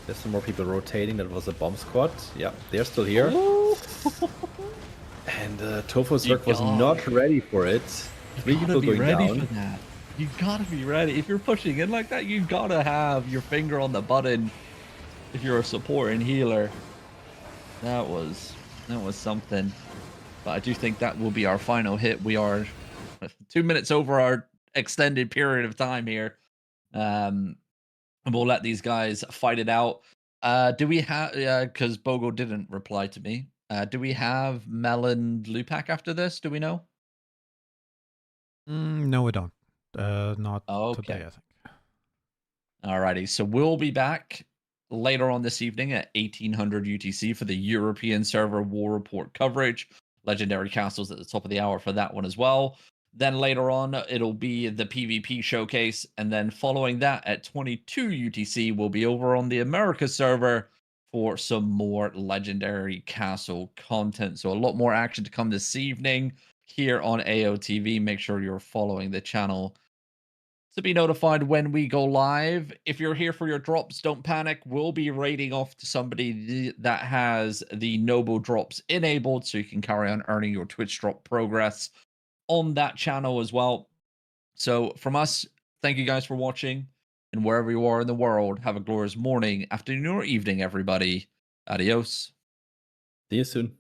There's some more people rotating. That was a bomb squad. Yeah, they're still here. And Tofu's work was not ready for it. 3 people going down. For that. You gotta be ready. If you're pushing in like that, you gotta have your finger on the button. If you're a support and healer, that was something. But I do think that will be our final hit. We are 2 minutes over our extended period of time here. And we'll let these guys fight it out. Do we have, because Bogo didn't reply to me. Do we have Melon Lupac after this? Do we know? No, we don't. Not Okay. today, I think. Alrighty. So we'll be back later on this evening at 1800 UTC for the European server war report coverage. Legendary Castles at the top of the hour for that one as well. Then later on, it'll be the PvP showcase. And then following that at 22 UTC, we'll be over on the America server for some more Legendary Castle content. So a lot more action to come this evening here on AOTV. Make sure you're following the channel to be notified when we go live. If you're here for your drops, don't panic. We'll be raiding off to somebody that has the noble drops enabled, so you can carry on earning your Twitch drop progress on that channel as well. So from us, thank you guys for watching, and wherever you are in the world, have a glorious morning, afternoon, or evening, everybody. Adios. See you soon.